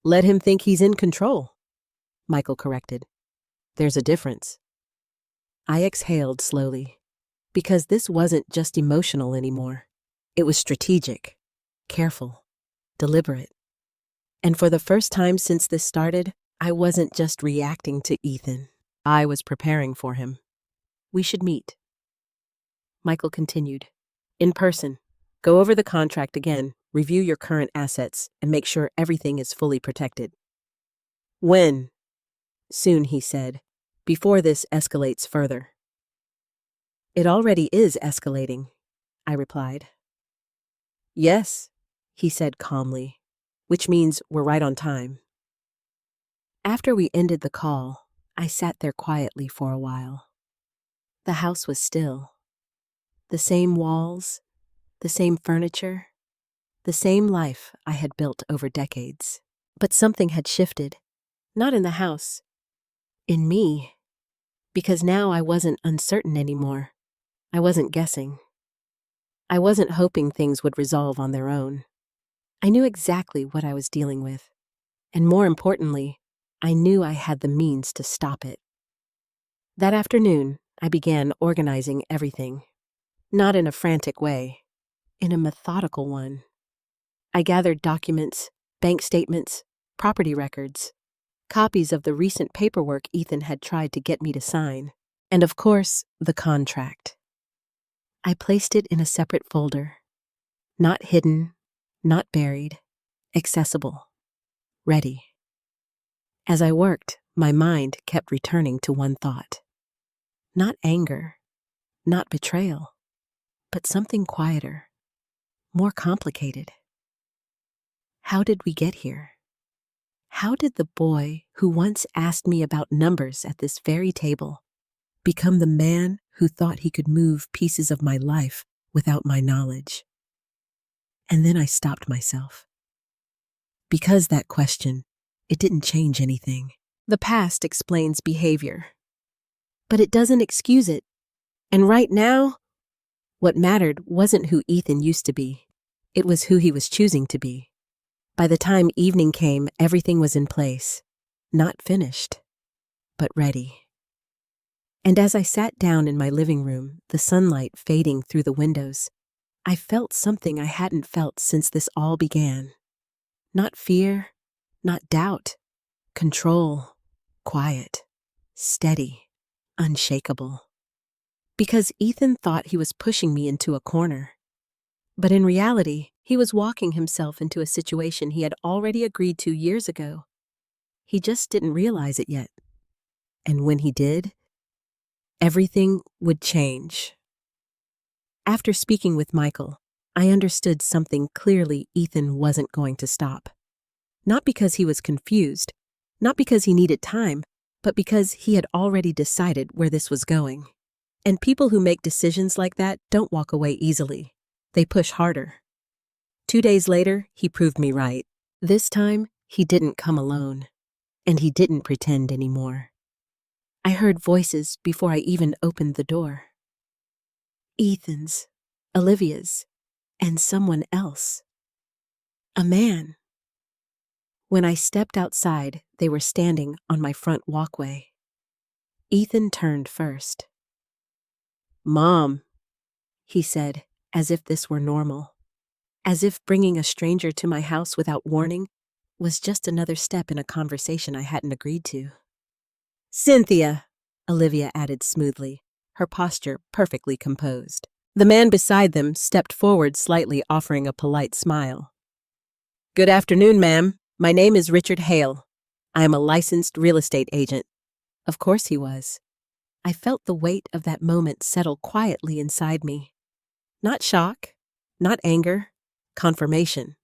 Let him think he's in control, Michael corrected. There's a difference. I exhaled slowly, because this wasn't just emotional anymore. It was strategic, careful, deliberate. And for the first time since this started, I wasn't just reacting to Ethan. I was preparing for him. We should meet. Michael continued. In person. Go over the contract again, review your current assets, and make sure everything is fully protected. When? Soon, he said, before this escalates further. It already is escalating, I replied. Yes, he said calmly, which means we're right on time. After we ended the call, I sat there quietly for a while. The house was still. The same walls, the same furniture, the same life I had built over decades. But something had shifted, not in the house, in me, because now I wasn't uncertain anymore. I wasn't guessing. I wasn't hoping things would resolve on their own. I knew exactly what I was dealing with, and more importantly, I knew I had the means to stop it. That afternoon, I began organizing everything. Not in a frantic way, in a methodical one. I gathered documents, bank statements, property records, copies of the recent paperwork Ethan had tried to get me to sign, and of course, the contract. I placed it in a separate folder. Not hidden, not buried, accessible, ready. As I worked, my mind kept returning to one thought. Not anger, not betrayal, but something quieter, more complicated. How did we get here? How did the boy who once asked me about numbers at this very table become the man who thought he could move pieces of my life without my knowledge? And then I stopped myself. Because that question, it didn't change anything. The past explains behavior, but it doesn't excuse it. And right now, what mattered wasn't who Ethan used to be. It was who he was choosing to be. By the time evening came, everything was in place. Not finished, but ready. And as I sat down in my living room, the sunlight fading through the windows, I felt something I hadn't felt since this all began. Not fear, not doubt, control, quiet, steady, unshakable. Because Ethan thought he was pushing me into a corner. But in reality, he was walking himself into a situation he had already agreed to years ago. He just didn't realize it yet. And when he did, everything would change. After speaking with Michael, I understood something clearly. Ethan wasn't going to stop. Not because he was confused, not because he needed time, but because he had already decided where this was going. And people who make decisions like that don't walk away easily. They push harder. 2 days later, he proved me right. This time, he didn't come alone. And he didn't pretend anymore. I heard voices before I even opened the door. Ethan's, Olivia's, and someone else. A man. When I stepped outside, they were standing on my front walkway. Ethan turned first. "Mom," he said, as if this were normal. As if bringing a stranger to my house without warning was just another step in a conversation I hadn't agreed to. "Cynthia," Olivia added smoothly, her posture perfectly composed. The man beside them stepped forward slightly, offering a polite smile. "Good afternoon, ma'am. My name is Richard Hale. I am a licensed real estate agent." Of course he was. I felt the weight of that moment settle quietly inside me. Not shock, not anger, confirmation.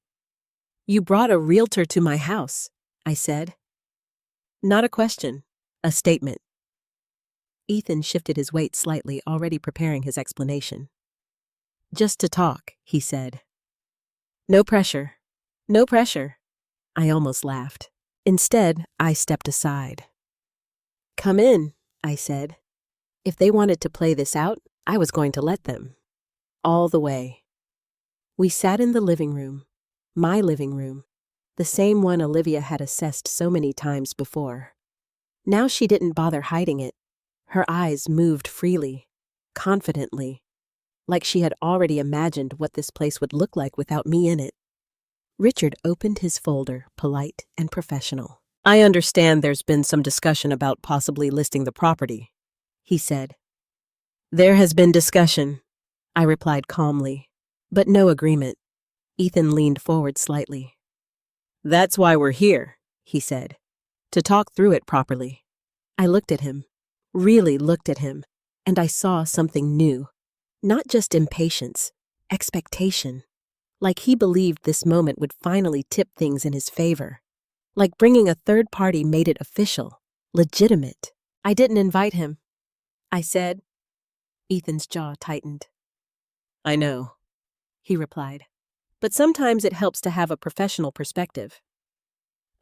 "You brought a realtor to my house," I said. Not a question, a statement. Ethan shifted his weight slightly, already preparing his explanation. "Just to talk," he said. "No pressure. No pressure." I almost laughed. Instead, I stepped aside. "Come in," I said. If they wanted to play this out, I was going to let them. All the way. We sat in the living room, my living room, the same one Olivia had assessed so many times before. Now she didn't bother hiding it. Her eyes moved freely, confidently, like she had already imagined what this place would look like without me in it. Richard opened his folder, polite and professional. "I understand there's been some discussion about possibly listing the property," he said. "There has been discussion," I replied calmly, but no agreement. Ethan leaned forward slightly. "That's why we're here," he said, "to talk through it properly." I looked at him, really looked at him, and I saw something new. Not just impatience, expectation. Like he believed this moment would finally tip things in his favor. Like bringing a third party made it official, legitimate. "I didn't invite him," I said. Ethan's jaw tightened. "I know," he replied. "But sometimes it helps to have a professional perspective."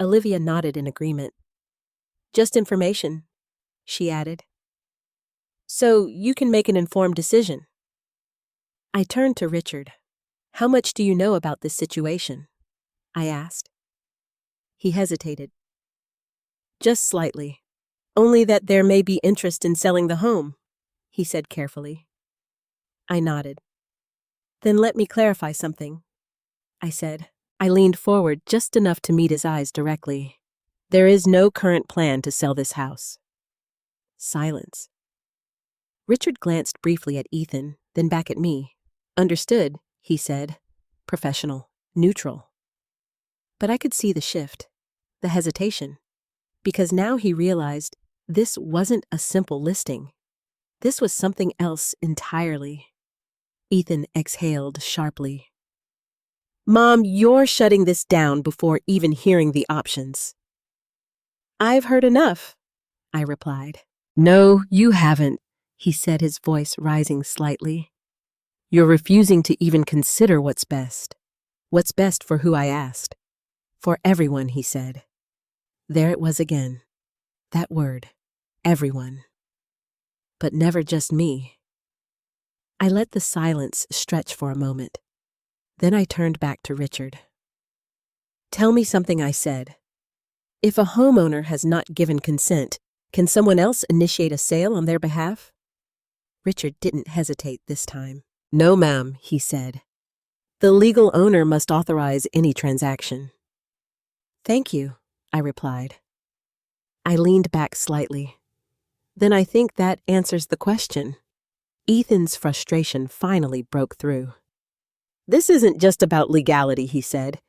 Olivia nodded in agreement. "Just information," she added. "So you can make an informed decision." I turned to Richard. "How much do you know about this situation?" I asked. He hesitated. "Just slightly. Only that there may be interest in selling the home, he said carefully. I nodded. Then let me clarify something, I said. I leaned forward just enough to meet his eyes directly. There is no current plan to sell this house. Silence. Richard glanced briefly at Ethan, then back at me. Understood, he said. Professional, neutral. But I could see the shift, the hesitation, because now he realized this wasn't a simple listing. This was something else entirely. Ethan exhaled sharply. Mom, you're shutting this down before even hearing the options. I've heard enough, I replied. No, you haven't, he said, his voice rising slightly. You're refusing to even consider what's best. What's best for who I asked. For everyone, he said. There it was again. That word, everyone. But never just me. I let the silence stretch for a moment. Then I turned back to Richard. Tell me something, I said. If a homeowner has not given consent, can someone else initiate a sale on their behalf? Richard didn't hesitate this time. No, ma'am, he said. The legal owner must authorize any transaction. Thank you, I replied. I leaned back slightly. Then I think that answers the question. Ethan's frustration finally broke through. This isn't just about legality, he said.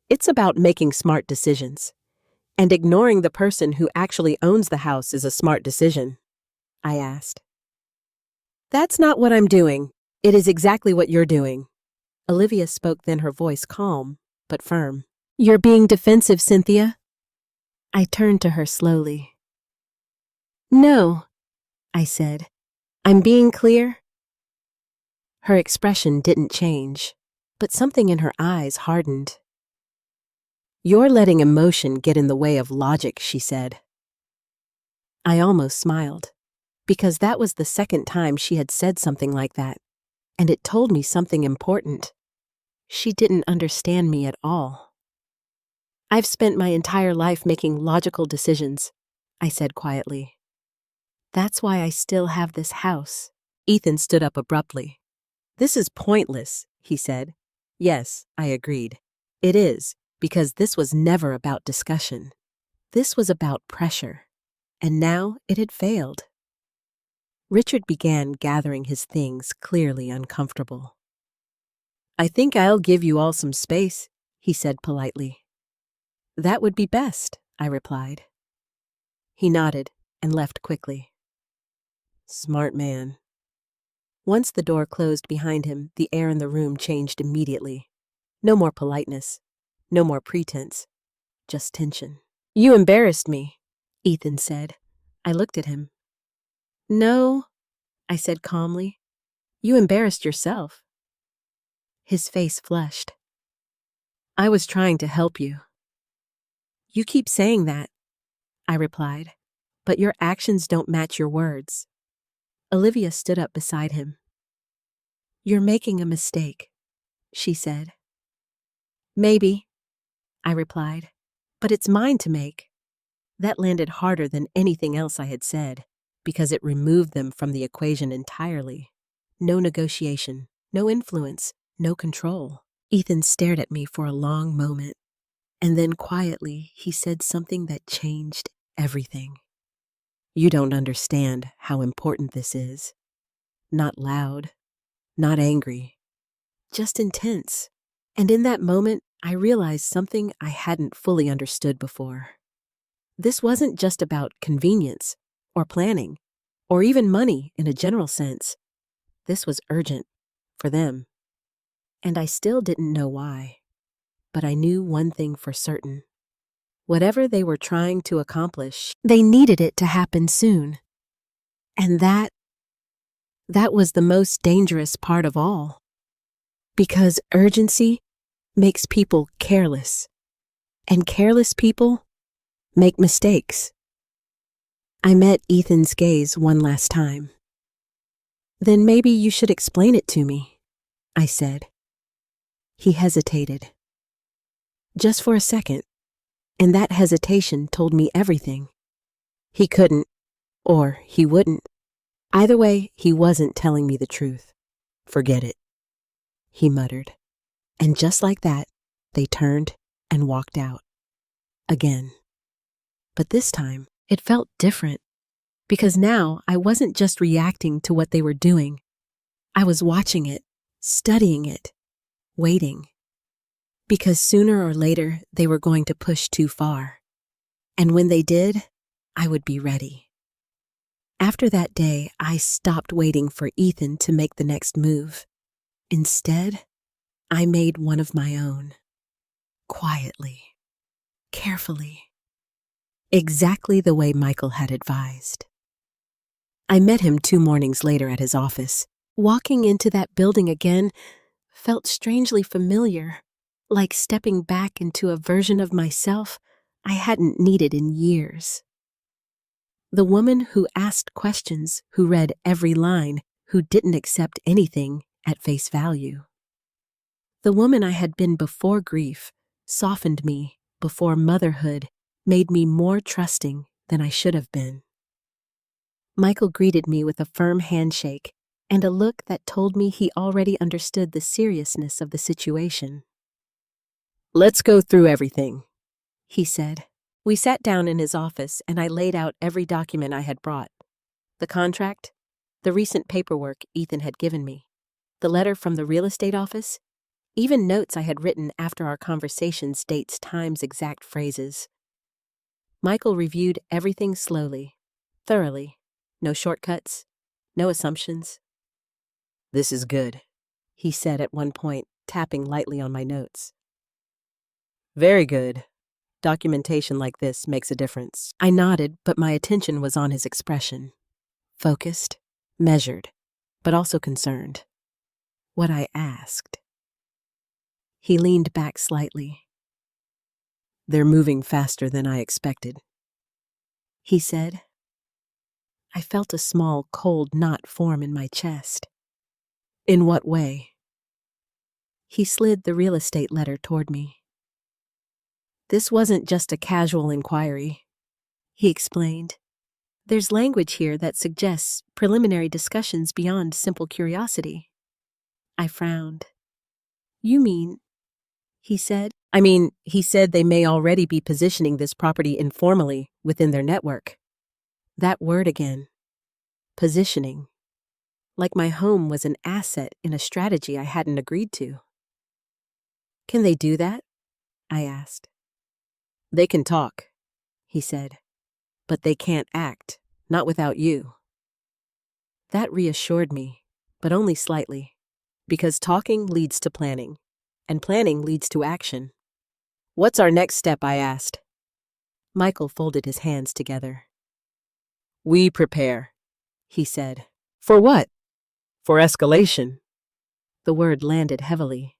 It's about making smart decisions. And ignoring the person who actually owns the house is a smart decision, I asked. That's not what I'm doing. It is exactly what you're doing. Olivia spoke, then her voice calm, but firm. You're being defensive, Cynthia. I turned to her slowly. No, I said. I'm being clear. Her expression didn't change, but something in her eyes hardened. You're letting emotion get in the way of logic, she said. I almost smiled, because that was the second time she had said something like that, and it told me something important. She didn't understand me at all. I've spent my entire life making logical decisions, I said quietly. That's why I still have this house. Ethan stood up abruptly. This is pointless, he said. Yes, I agreed. It is, because this was never about discussion. This was about pressure, and now it had failed. Richard began gathering his things, clearly uncomfortable. I think I'll give you all some space, he said politely. That would be best, I replied. He nodded and left quickly. Smart man. Once the door closed behind him, the air in the room changed immediately. No more politeness, no more pretense, just tension. You embarrassed me, Ethan said. I looked at him. No, I said calmly. You embarrassed yourself. His face flushed. I was trying to help you. You keep saying that, I replied, but your actions don't match your words. Olivia stood up beside him. You're making a mistake, she said. Maybe, I replied, but it's mine to make. That landed harder than anything else I had said, because it removed them from the equation entirely. No negotiation, no influence, no control. Ethan stared at me for a long moment, and then quietly he said something that changed everything. You don't understand how important this is. Not loud, not angry, just intense. And in that moment, I realized something I hadn't fully understood before. This wasn't just about convenience, or planning, or even money in a general sense. This was urgent, for them. And I still didn't know why. But I knew one thing for certain. Whatever they were trying to accomplish, they needed it to happen soon. And that was the most dangerous part of all. Because urgency makes people careless, and careless people make mistakes. I met Ethan's gaze one last time. Then maybe you should explain it to me, I said. He hesitated. Just for a second, and that hesitation told me everything. He couldn't, Or he wouldn't. Either way, he wasn't telling me the truth. Forget it, he muttered. And just like that, they turned and walked out. Again. But this time, it felt different. Because now I wasn't just reacting to what they were doing. I was watching it, studying it, waiting. Because sooner or later, they were going to push too far. And when they did, I would be ready. After that day, I stopped waiting for Ethan to make the next move. Instead, I made one of my own. Quietly, carefully, exactly the way Michael had advised. I met him 2 mornings later at his office. Walking into that building again felt strangely familiar, like stepping back into a version of myself I hadn't needed in years. The woman who asked questions, who read every line, who didn't accept anything at face value. The woman I had been before grief softened me before motherhood made me more trusting than I should have been. Michael greeted me with a firm handshake and a look that told me he already understood the seriousness of the situation. "Let's go through everything," he said. We sat down in his office and I laid out every document I had brought. The contract, the recent paperwork Ethan had given me, the letter from the real estate office, even notes I had written after our conversations, dates, times, exact phrases. Michael reviewed everything slowly, thoroughly. No shortcuts, no assumptions. "This is good," he said at one point, tapping lightly on my notes. "Very good. Documentation like this makes a difference." I nodded, but my attention was on his expression. Focused, measured, but also concerned. What I asked. He leaned back slightly. "They're moving faster than I expected," he said. I felt a small, cold knot form in my chest. "In what way?" He slid the real estate letter toward me. "This wasn't just a casual inquiry," he explained. "There's language here that suggests preliminary discussions beyond simple curiosity." I frowned. "You mean," he said. He said they may already be positioning this property informally within their network. That word again. Positioning. Like my home was an asset in a strategy I hadn't agreed to. "Can they do that?" I asked. "They can talk," he said, "but they can't act, not without you." That reassured me, but only slightly, because talking leads to planning, and planning leads to action. "What's our next step?" I asked. Michael folded his hands together. "We prepare," he said. "For what?" "For escalation." The word landed heavily,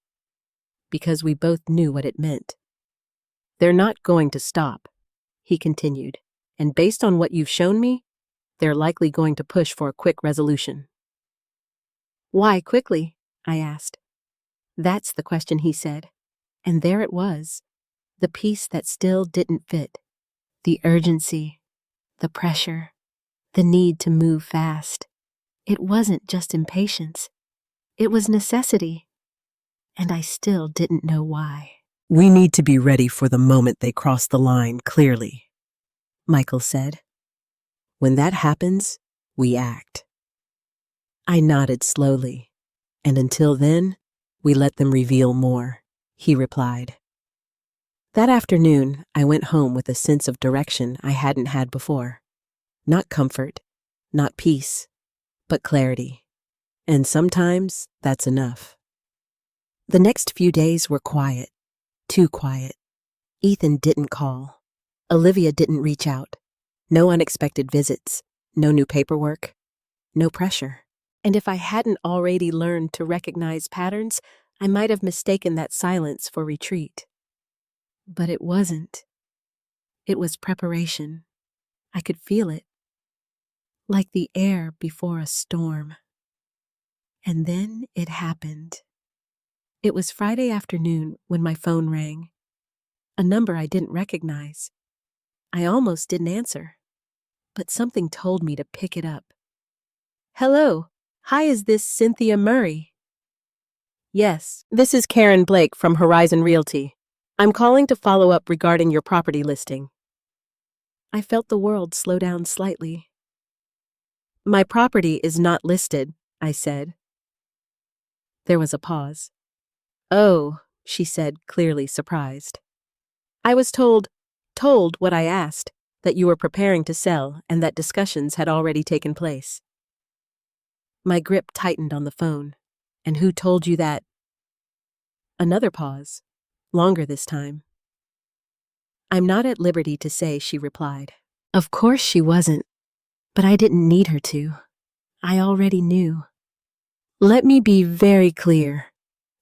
because we both knew what it meant. "They're not going to stop," he continued, "and based on what you've shown me, they're likely going to push for a quick resolution." "Why quickly?" I asked. "That's the question," he said. And there it was, the piece that still didn't fit. The urgency, the pressure, the need to move fast. It wasn't just impatience. It was necessity. And I still didn't know why. "We need to be ready for the moment they cross the line clearly," Michael said. "When that happens, we act." I nodded slowly. "And until then, we let them reveal more," he replied. That afternoon, I went home with a sense of direction I hadn't had before. Not comfort, not peace, but clarity. And sometimes that's enough. The next few days were quiet, too quiet. Ethan didn't call. Olivia didn't reach out. No unexpected visits, no new paperwork, no pressure. And if I hadn't already learned to recognize patterns, I might have mistaken that silence for retreat. But it wasn't. It was preparation. I could feel it. Like the air before a storm. And then it happened. It was Friday afternoon when my phone rang. A number I didn't recognize. I almost didn't answer. but something told me to pick it up. Hello. Hi, is this Cynthia Murray? Yes, this is Karen Blake from Horizon Realty. I'm calling to follow up regarding your property listing. I felt the world slow down slightly. My property is not listed, I said. There was a pause. Oh, she said, clearly surprised. I was told what I asked, that you were preparing to sell and that discussions had already taken place. My grip tightened on the phone. And who told you that? Another pause, longer this time. I'm not at liberty to say, she replied. Of course she wasn't, but I didn't need her to. I already knew. Let me be very clear.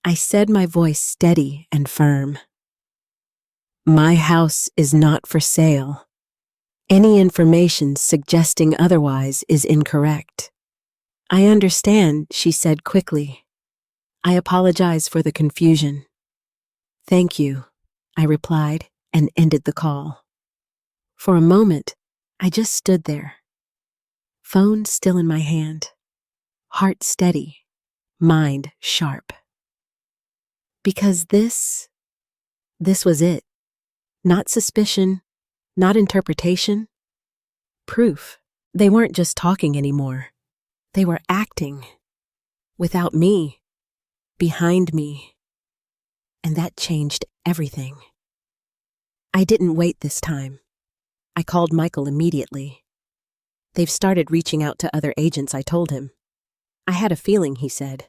I said, my voice steady and firm. My house is not for sale. Any information suggesting otherwise is incorrect. I understand, she said quickly. I apologize for the confusion. Thank you, I replied and ended the call. For a moment, I just stood there. Phone still in my hand. Heart steady. Mind sharp. Because this was it. Not suspicion, not interpretation. Proof. They weren't just talking anymore. They were acting. Without me. Behind me. And that changed everything. I didn't wait this time. I called Michael immediately. They've started reaching out to other agents, I told him. I had a feeling, he said.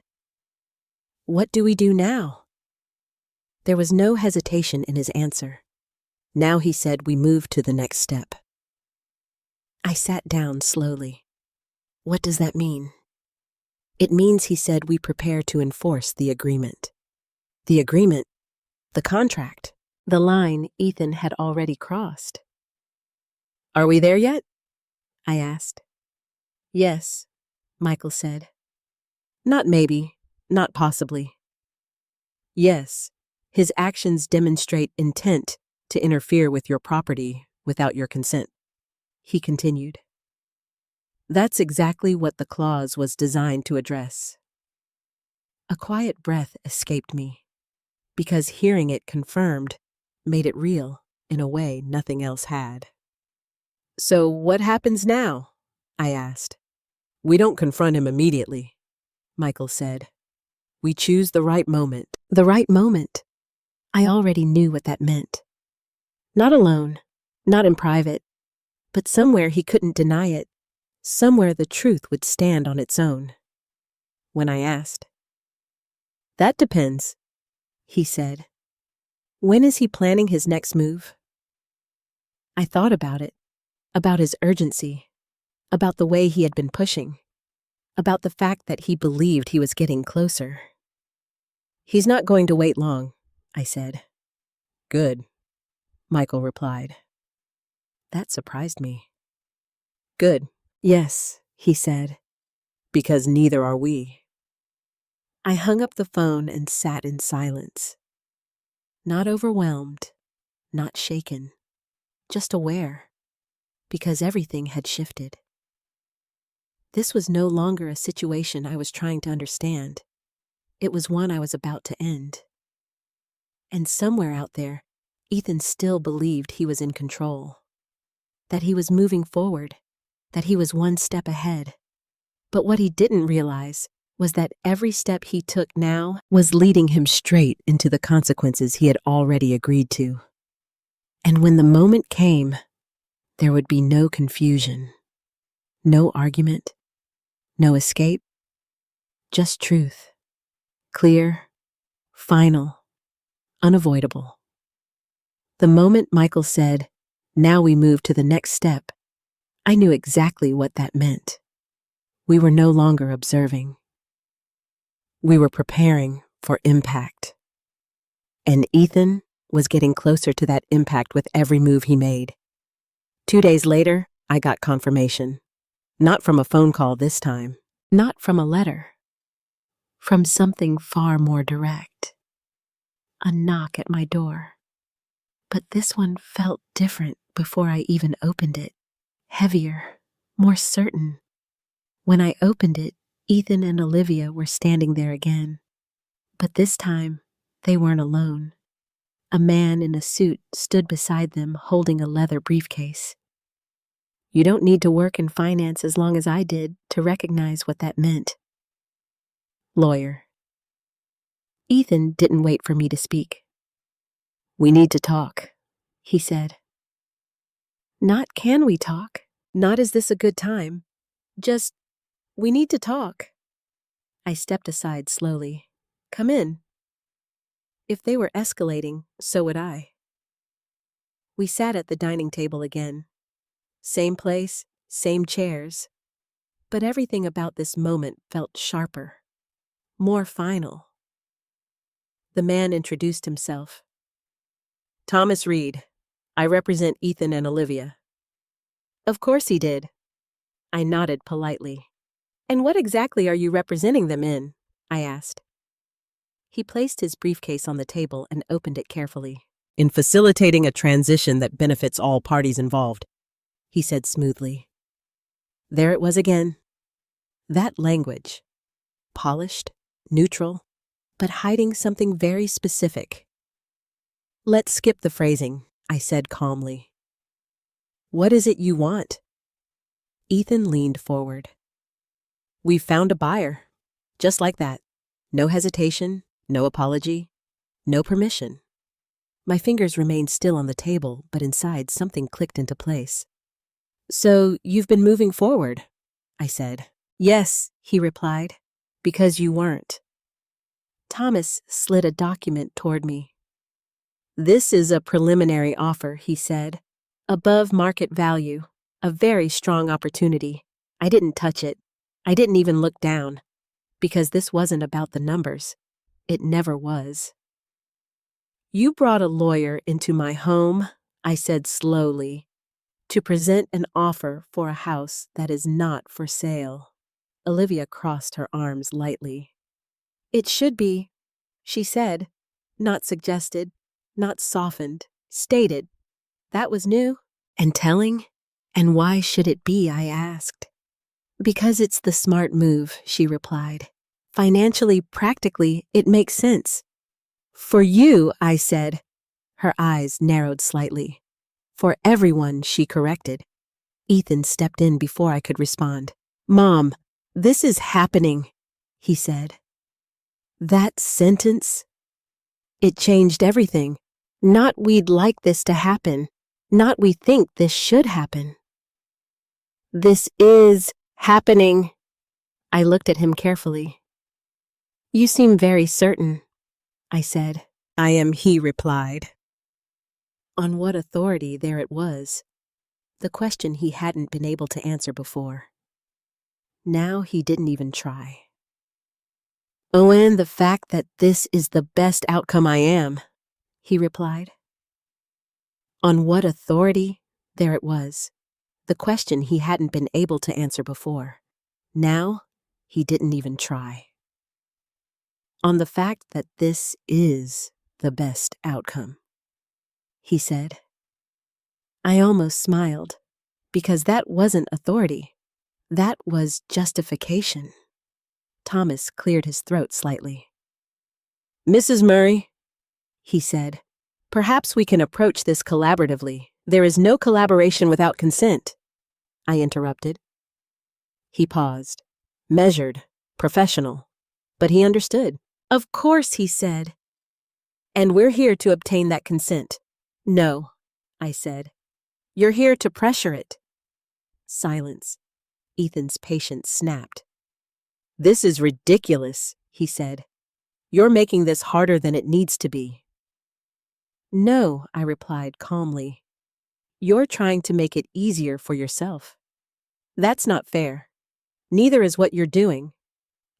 What do we do now? There was no hesitation in his answer. Now, he said, we move to the next step. I sat down slowly. What does that mean? It means, he said, we prepare to enforce the agreement. The agreement? The contract? The line Ethan had already crossed. Are we there yet? I asked. Yes, Michael said. Not maybe, not possibly. Yes, his actions demonstrate intent to interfere with your property without your consent, he continued. That's exactly what the clause was designed to address. A quiet breath escaped me, because hearing it confirmed made it real in a way nothing else had. So what happens now? I asked. We don't confront him immediately, Michael said. We choose the right moment. The right moment. I already knew what that meant. Not alone, not in private, but somewhere he couldn't deny it, somewhere the truth would stand on its own. When I asked, that depends, he said. When is he planning his next move? I thought about it, about his urgency, about the way he had been pushing, about the fact that he believed he was getting closer. He's not going to wait long, I said. Good, Michael replied. That surprised me. Good. Yes, he said. Because neither are we. I hung up the phone and sat in silence. Not overwhelmed, not shaken, just aware, because everything had shifted. This was no longer a situation I was trying to understand. It was one I was about to end. And somewhere out there, Ethan still believed he was in control, that he was moving forward, that he was one step ahead. But what he didn't realize was that every step he took now was leading him straight into the consequences he had already agreed to. And when the moment came, there would be no confusion, no argument, no escape, just truth. Clear, final, unavoidable. The moment Michael said, "Now we move to the next step," I knew exactly what that meant. We were no longer observing. We were preparing for impact. And Ethan was getting closer to that impact with every move he made. 2 days later, I got confirmation. Not from a phone call this time. Not from a letter. From something far more direct. A knock at my door. But this one felt different before I even opened it. heavier, more certain. When I opened it, Ethan and Olivia were standing there again. But this time, they weren't alone. A man in a suit stood beside them holding a leather briefcase. You don't need to work in finance as long as I did to recognize what that meant. Lawyer. Ethan didn't wait for me to speak. We need to talk, he said. Not can we talk? Not is this a good time? Just, we need to talk. I stepped aside slowly. Come in. If they were escalating, so would I. We sat at the dining table again. Same place, same chairs. But everything about this moment felt sharper, more final. The man introduced himself. Thomas Reed. I represent Ethan and Olivia. Of course he did. I nodded politely. And what exactly are you representing them in? I asked. He placed his briefcase on the table and opened it carefully. In facilitating a transition that benefits all parties involved, he said smoothly. There it was again. That language. Polished, neutral, but hiding something very specific. Let's skip the phrasing, I said calmly. What is it you want? Ethan leaned forward. We've found a buyer. Just like that. No hesitation, no apology, no permission. My fingers remained still on the table, but inside something clicked into place. So you've been moving forward, I said. Yes, he replied, because you weren't. Thomas slid a document toward me. This is a preliminary offer, he said. Above market value, a very strong opportunity. I didn't touch it. I didn't even look down, because this wasn't about the numbers. It never was. You brought a lawyer into my home, I said slowly, to present an offer for a house that is not for sale. Olivia crossed her arms lightly. It should be, she said, not suggested, not softened, stated. That was new and telling. And why should it be, I asked. Because it's the smart move, she replied. Financially, practically, it makes sense. For you, I said. Her eyes narrowed slightly. For everyone, she corrected. Ethan stepped in before I could respond. Mom, this is happening, he said. That sentence? It changed everything. Not we'd like this to happen. Not we think this should happen. This is happening. I looked at him carefully. You seem very certain, I said. I am, he replied. On what authority, there it was. The question he hadn't been able to answer before. Now he didn't even try. Oh, and the fact that this is the best outcome I am, he replied. On what authority, there it was. The question he hadn't been able to answer before. Now he didn't even try. On the fact that this is the best outcome, he said. I almost smiled, because that wasn't authority. That was justification. Thomas cleared his throat slightly. Mrs. Murray, he said, perhaps we can approach this collaboratively. There is no collaboration without consent, I interrupted. He paused, measured, professional, but he understood. Of course, he said. And we're here to obtain that consent. No, I said. You're here to pressure it. Silence. Ethan's patience snapped. This is ridiculous, he said. You're making this harder than it needs to be. No, I replied calmly. You're trying to make it easier for yourself. That's not fair. Neither is what you're doing.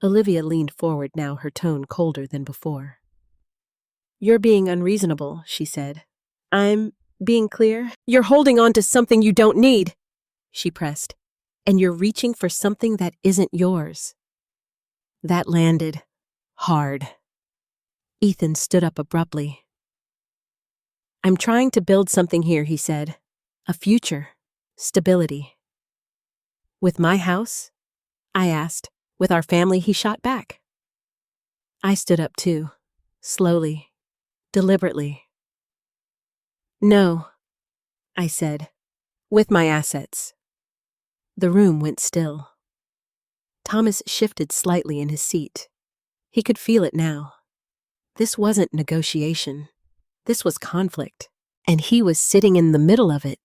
Olivia leaned forward now, her tone colder than before. You're being unreasonable, she said. I'm being clear. You're holding on to something you don't need, she pressed, and you're reaching for something that isn't yours. That landed hard. Ethan stood up abruptly. I'm trying to build something here, he said. A future, stability. With my house? I asked. With our family, he shot back. I stood up too, slowly, deliberately. No, I said. With my assets. The room went still. Thomas shifted slightly in his seat. He could feel it now. This wasn't negotiation. This was conflict. And he was sitting in the middle of it.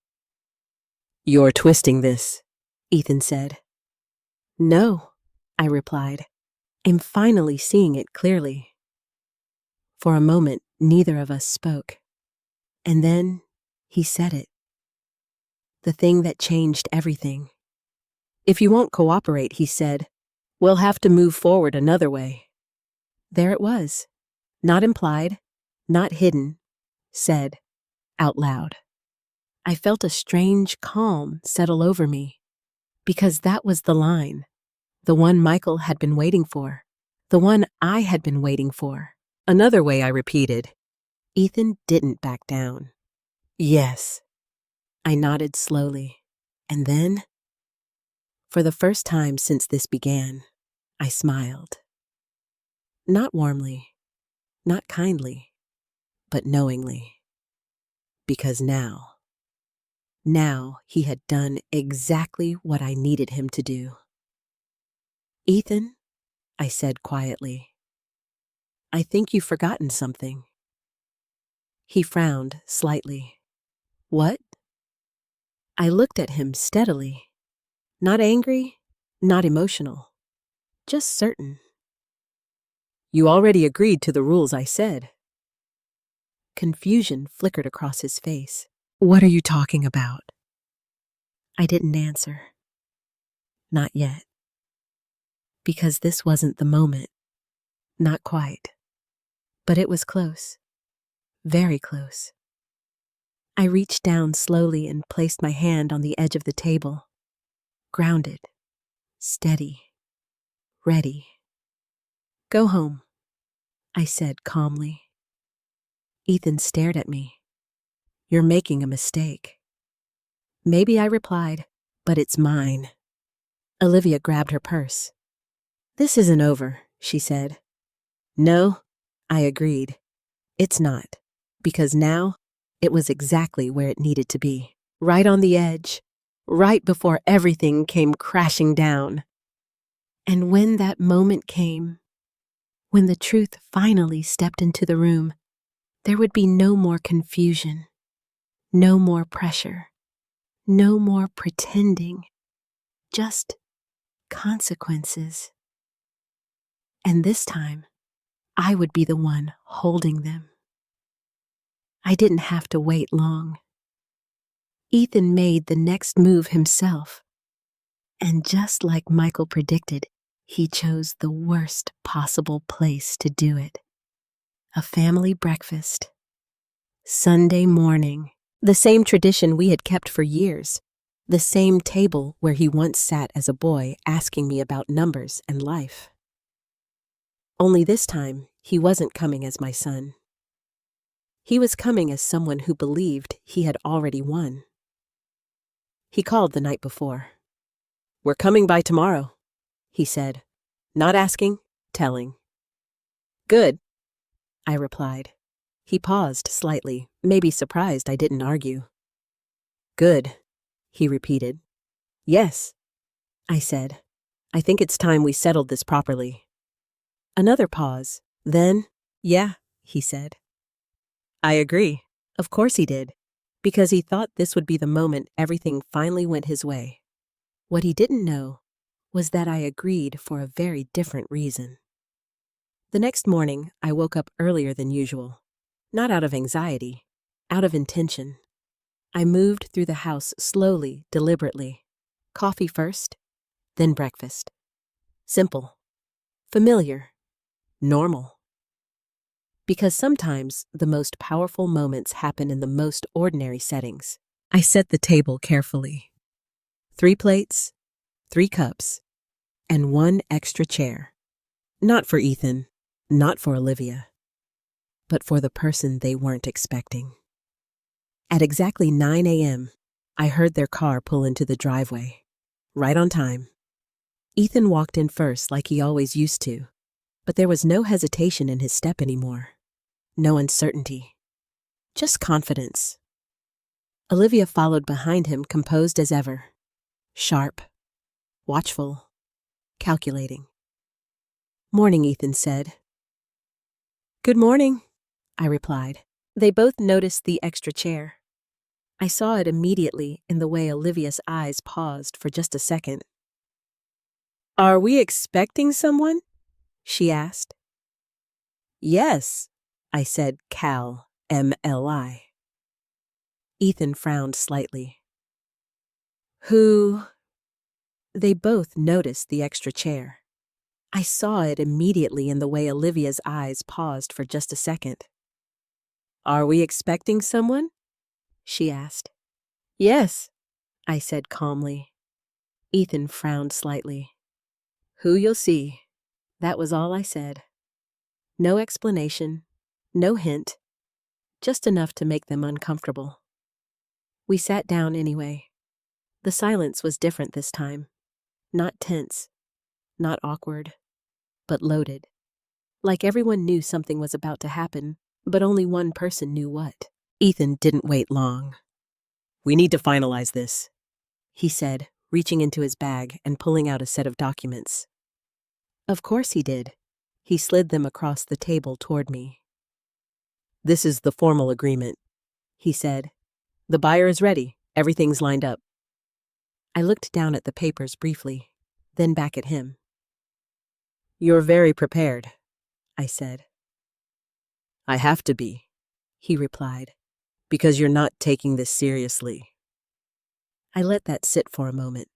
You're twisting this, Ethan said. No, I replied. I'm finally seeing it clearly. For a moment, neither of us spoke. And then he said it. The thing that changed everything. If you won't cooperate, he said, we'll have to move forward another way. There it was. Not implied, not hidden, said out loud. I felt a strange calm settle over me, because that was the line, the one Michael had been waiting for, the one I had been waiting for. Another way, I repeated. Ethan didn't back down. Yes. I nodded slowly, and then, for the first time since this began, I smiled. Not warmly, not kindly, but knowingly. Because now he had done exactly what I needed him to do. Ethan, I said quietly, I think you've forgotten something. He frowned slightly. What? I looked at him steadily, not angry, not emotional, just certain. You already agreed to the rules I said. Confusion flickered across his face. What are you talking about? I didn't answer. Not yet. Because this wasn't the moment. Not quite. But it was close. Very close. I reached down slowly and placed my hand on the edge of the table. Grounded. Steady. Ready. Go home, I said calmly. Ethan stared at me. You're making a mistake. Maybe, I replied, but it's mine. Olivia grabbed her purse. This isn't over, she said. No, I agreed. It's not, because now it was exactly where it needed to be, right on the edge, right before everything came crashing down. And when that moment came, when the truth finally stepped into the room, there would be no more confusion, no more pressure, no more pretending, just consequences. And this time, I would be the one holding them. I didn't have to wait long. Ethan made the next move himself. And just like Michael predicted, he chose the worst possible place to do it. A family breakfast. Sunday morning. The same tradition we had kept for years. The same table where he once sat as a boy asking me about numbers and life. Only this time, he wasn't coming as my son. He was coming as someone who believed he had already won. He called the night before. We're coming by tomorrow, he said. Not asking, telling. Good, I replied. He paused slightly, maybe surprised I didn't argue. Good, he repeated. Yes, I said. I think it's time we settled this properly. Another pause. Then, yeah, he said. I agree. Of course he did, because he thought this would be the moment everything finally went his way. What he didn't know was that I agreed for a very different reason. The next morning, I woke up earlier than usual. Not out of anxiety, out of intention. I moved through the house slowly, deliberately. Coffee first, then breakfast. Simple, familiar, normal. Because sometimes the most powerful moments happen in the most ordinary settings. I set the table carefully. 3 plates, 3 cups, and 1 extra chair. Not for Ethan, not for Olivia, but for the person they weren't expecting. At exactly 9 a.m., I heard their car pull into the driveway. right on time. Ethan walked in first like he always used to, but there was no hesitation in his step anymore. No uncertainty. Just confidence. Olivia followed behind him, composed as ever. Sharp. Watchful. Calculating. "Morning," Ethan said. "Good morning," I replied. They both noticed the extra chair. I saw it immediately in the way Olivia's eyes paused for just a second. "Are we expecting someone?" she asked. "Yes," I said, MLI. Ethan frowned slightly. "Who?" They both noticed the extra chair. I saw it immediately in the way Olivia's eyes paused for just a second. "Are we expecting someone?" she asked. "Yes," I said calmly. Ethan frowned slightly. "Who you'll see." That was all I said. No explanation, no hint, just enough to make them uncomfortable. We sat down anyway. The silence was different this time. Not tense, not awkward, but loaded. Like everyone knew something was about to happen, but only one person knew what. Ethan didn't wait long. "We need to finalize this," he said, reaching into his bag and pulling out a set of documents. Of course he did. He slid them across the table toward me. "This is the formal agreement," he said. "The buyer is ready. Everything's lined up." I looked down at the papers briefly, then back at him. "You're very prepared," I said. "I have to be," he replied, "because you're not taking this seriously." I let that sit for a moment.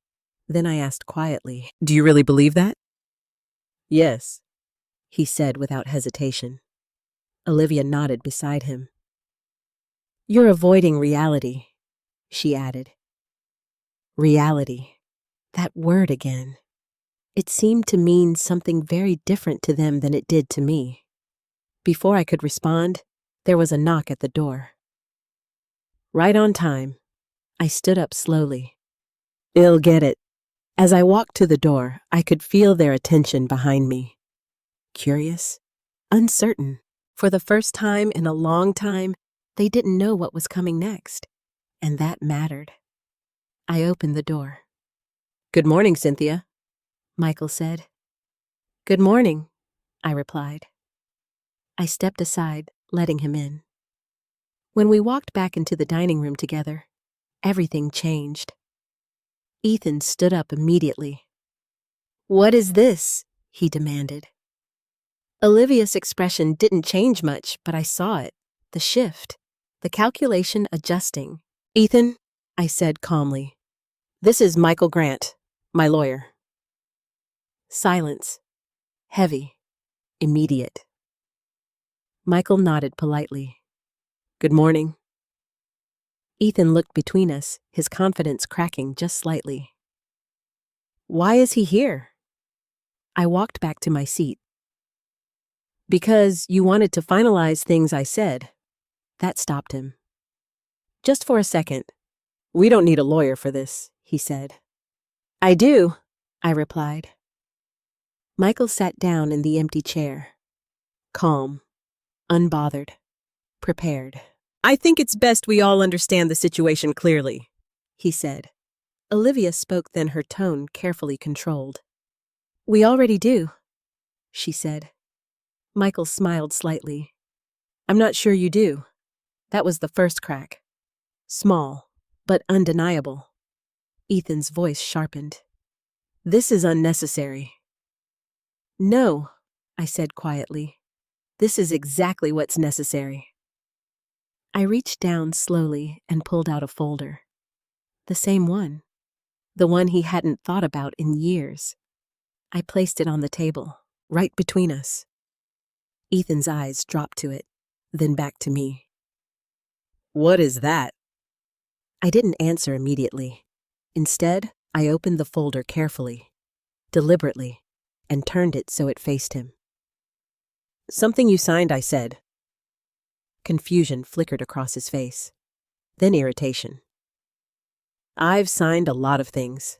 Then I asked quietly, "Do you really believe that?" "Yes," he said without hesitation. Olivia nodded beside him. "You're avoiding reality," she added. Reality. That word again. It seemed to mean something very different to them than it did to me. Before I could respond, there was a knock at the door. Right on time. I stood up slowly. "I'll get it." As I walked to the door, I could feel their attention behind me. Curious, uncertain. For the first time in a long time, they didn't know what was coming next, and that mattered. I opened the door. "Good morning, Cynthia," Michael said. "Good morning," I replied. I stepped aside, letting him in. When we walked back into the dining room together, everything changed. Ethan stood up immediately. "What is this?" he demanded. Olivia's expression didn't change much, but I saw it. The shift. The calculation adjusting. "Ethan," I said calmly, "this is Michael Grant, my lawyer." Silence. Heavy. Immediate. Michael nodded politely. "Good morning." Ethan looked between us, his confidence cracking just slightly. "Why is he here?" I walked back to my seat. "Because you wanted to finalize things I said." That stopped him. "Just for a second. We don't need a lawyer for this," he said. "I do," I replied. Michael sat down in the empty chair. Calm. Unbothered. Prepared. "I think it's best we all understand the situation clearly," he said. Olivia spoke, then her tone carefully controlled. "We already do," she said. Michael smiled slightly. "I'm not sure you do." That was the first crack. Small, but undeniable. Ethan's voice sharpened. "This is unnecessary." "No," I said quietly. "This is exactly what's necessary." I reached down slowly and pulled out a folder. The same one. The one he hadn't thought about in years. I placed it on the table, right between us. Ethan's eyes dropped to it, then back to me. "What is that?" I didn't answer immediately. Instead, I opened the folder carefully, deliberately, and turned it so it faced him. "Something you signed," I said. Confusion flickered across his face, then irritation. "I've signed a lot of things."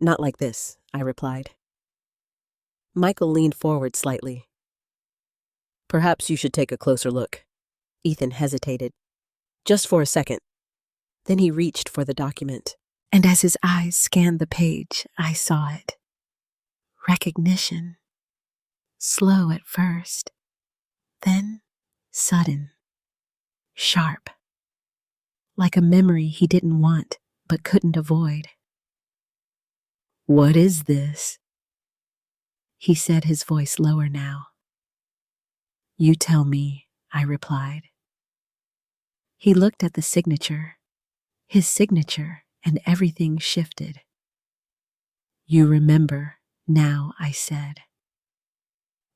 Not like this, I replied. Michael leaned forward slightly. Perhaps you should take a closer look. Ethan hesitated. Just for a second. Then he reached for the document. And as his eyes scanned the page, I saw it. Recognition. Slow at first. Then sudden. Sharp. Like a memory he didn't want, but couldn't avoid. What is this? He said, his voice lower now. You tell me, I replied. He looked at the signature, his signature, and everything shifted. You remember now, I said.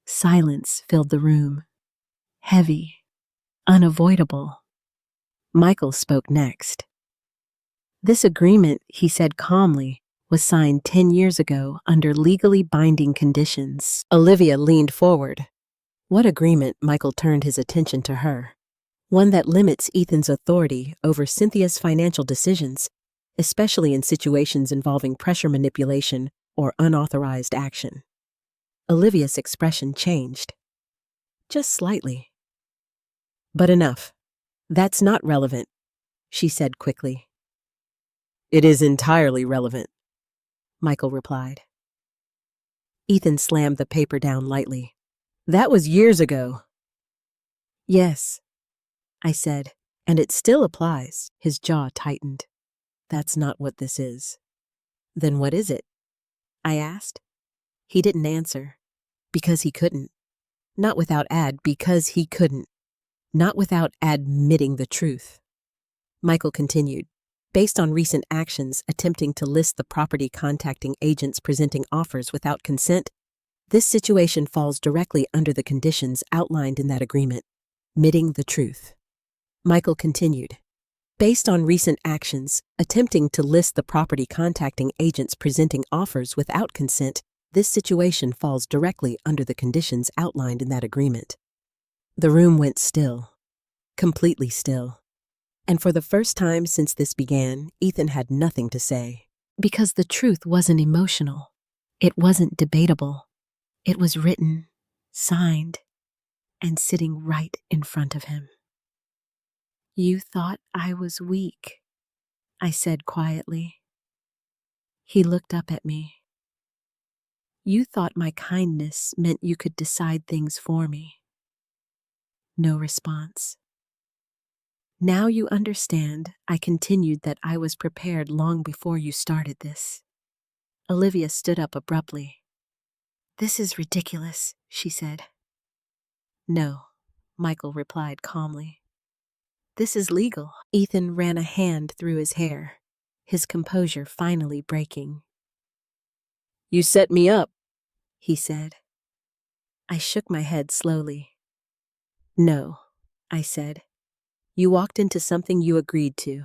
Silence filled the room, heavy, unavoidable. Michael spoke next. This agreement, he said calmly, was signed 10 years ago under legally binding conditions. Olivia leaned forward. What agreement? Michael turned his attention to her. One that limits Ethan's authority over Cynthia's financial decisions, especially in situations involving pressure manipulation or unauthorized action. Olivia's expression changed. Just slightly. But enough. That's not relevant, she said quickly. It is entirely relevant, Michael replied. Ethan slammed the paper down lightly. That was years ago. Yes, I said, and it still applies. His jaw tightened. That's not what this is. Then what is it? I asked. He didn't answer. Because he couldn't. Not without because he couldn't. Not without admitting the truth. Michael continued. Based on recent actions attempting to list the property, contacting agents, presenting offers without consent, this situation falls directly under the conditions outlined in that agreement. Admitting the truth. Michael continued. Based on recent actions attempting to list the property, contacting agents, presenting offers without consent, this situation falls directly under the conditions outlined in that agreement. The room went still. Completely still. And for the first time since this began, Ethan had nothing to say. Because the truth wasn't emotional. It wasn't debatable. It was written, signed, and sitting right in front of him. You thought I was weak, I said quietly. He looked up at me. You thought my kindness meant you could decide things for me. No response. Now you understand, I continued, that I was prepared long before you started this. Olivia stood up abruptly. This is ridiculous, she said. No, Michael replied calmly. This is legal. Ethan ran a hand through his hair, his composure finally breaking. You set me up, he said. I shook my head slowly. No, I said. You walked into something you agreed to.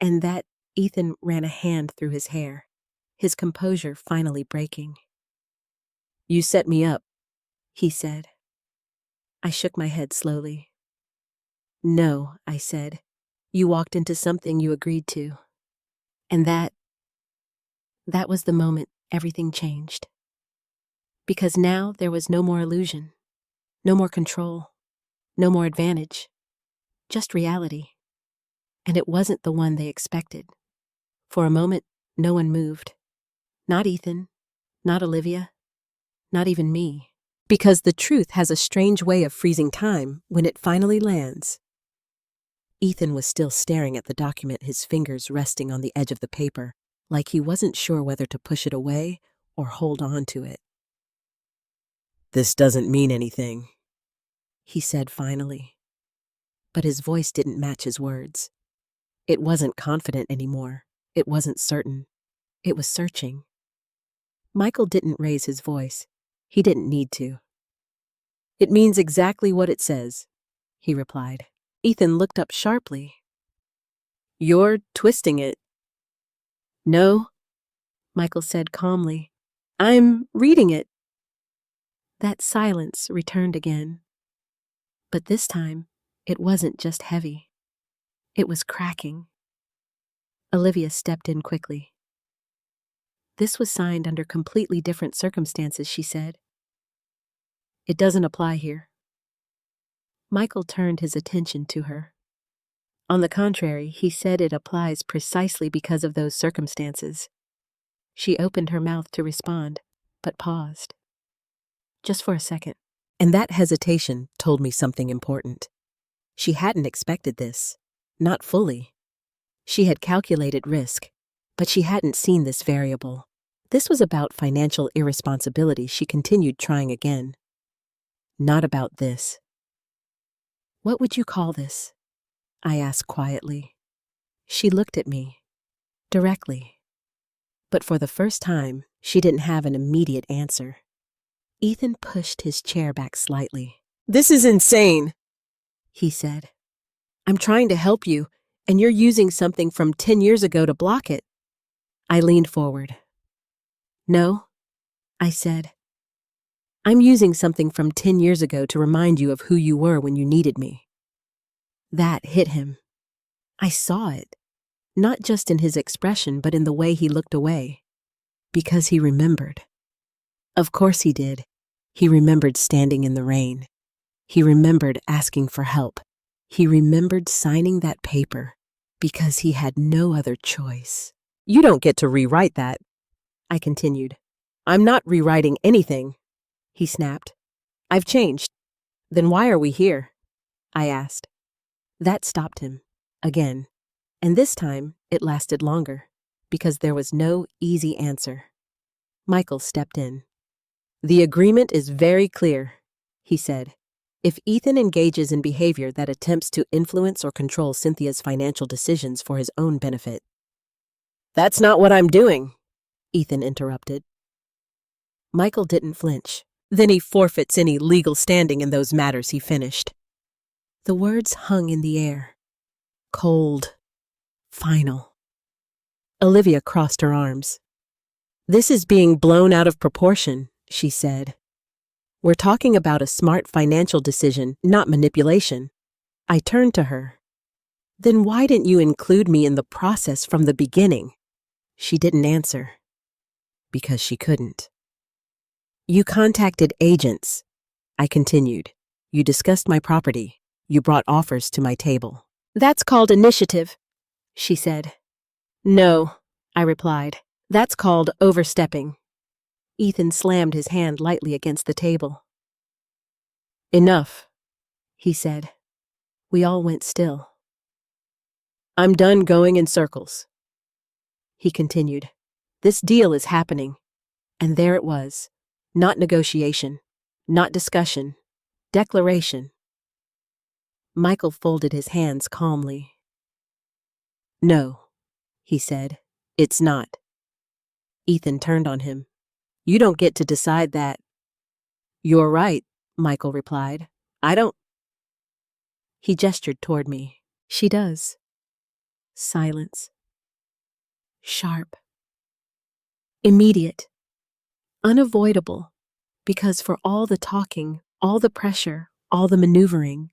And that, Ethan ran a hand through his hair, his composure finally breaking. You set me up, he said. I shook my head slowly. No, I said. You walked into something you agreed to. And that was the moment everything changed. Because now there was no more illusion, no more control, no more advantage, just reality. And it wasn't the one they expected. For a moment, no one moved. Not Ethan, not Olivia, not even me. Because the truth has a strange way of freezing time when it finally lands. Ethan was still staring at the document, his fingers resting on the edge of the paper, like he wasn't sure whether to push it away or hold on to it. This doesn't mean anything, he said finally. But his voice didn't match his words. It wasn't confident anymore. It wasn't certain. It was searching. Michael didn't raise his voice. He didn't need to. It means exactly what it says, he replied. Ethan looked up sharply. You're twisting it. No, Michael said calmly. I'm reading it. That silence returned again. But this time, it wasn't just heavy. It was cracking. Olivia stepped in quickly. This was signed under completely different circumstances, she said. It doesn't apply here. Michael turned his attention to her. On the contrary, he said it applies precisely because of those circumstances. She opened her mouth to respond, but paused. Just for a second. And that hesitation told me something important. She hadn't expected this. Not fully. She had calculated risk, but she hadn't seen this variable. This was about financial irresponsibility. She continued, trying again. Not about this. What would you call this? I asked quietly. She looked at me, directly. But for the first time, she didn't have an immediate answer. Ethan pushed his chair back slightly. This is insane, he said. I'm trying to help you, and you're using something from 10 years ago to block it. I leaned forward. No, I said. I'm using something from 10 years ago to remind you of who you were when you needed me. That hit him. I saw it, not just in his expression, but in the way he looked away. Because he remembered. Of course he did. He remembered standing in the rain. He remembered asking for help. He remembered signing that paper because he had no other choice. You don't get to rewrite that, I continued. I'm not rewriting anything, he snapped. I've changed. Then why are we here? I asked. That stopped him, again. And this time, it lasted longer, because there was no easy answer. Michael stepped in. The agreement is very clear, he said. If Ethan engages in behavior that attempts to influence or control Cynthia's financial decisions for his own benefit. That's not what I'm doing, Ethan interrupted. Michael didn't flinch. Then he forfeits any legal standing in those matters, he finished. The words hung in the air. Cold. Final. Olivia crossed her arms. This is being blown out of proportion, she said. We're talking about a smart financial decision, not manipulation. I turned to her. Then why didn't you include me in the process from the beginning? She didn't answer. Because she couldn't. You contacted agents, I continued. You discussed my property. You brought offers to my table. That's called initiative, she said. No, I replied. That's called overstepping. Ethan slammed his hand lightly against the table. Enough, he said. We all went still. I'm done going in circles, he continued. This deal is happening. And there it was. Not negotiation, not discussion, declaration. Michael folded his hands calmly. No, he said. It's not. Ethan turned on him. You don't get to decide that. You're right, Michael replied. I don't. He gestured toward me. She does. Silence. Sharp. Immediate. Unavoidable. Because for all the talking, all the pressure, all the maneuvering,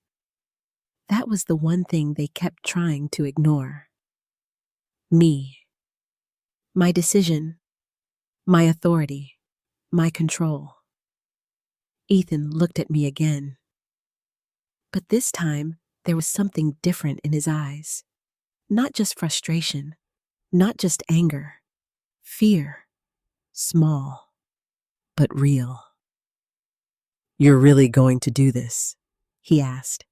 that was the one thing they kept trying to ignore. Me. My decision. My authority. My control. Ethan looked at me again. But this time, there was something different in his eyes. Not just frustration, not just anger. Fear. Small, but real. You're really going to do this? He asked.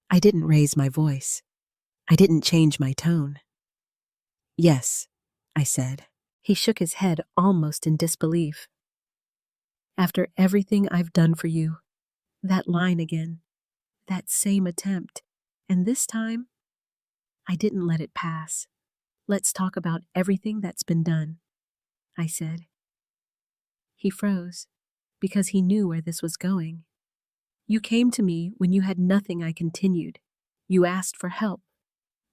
I didn't raise my voice. I didn't change my tone. Yes, I said. He shook his head almost in disbelief. After everything I've done for you, that line again, that same attempt, and this time, I didn't let it pass. Let's talk about everything that's been done, I said. He froze, because he knew where this was going. You came to me when you had nothing, I continued. You asked for help.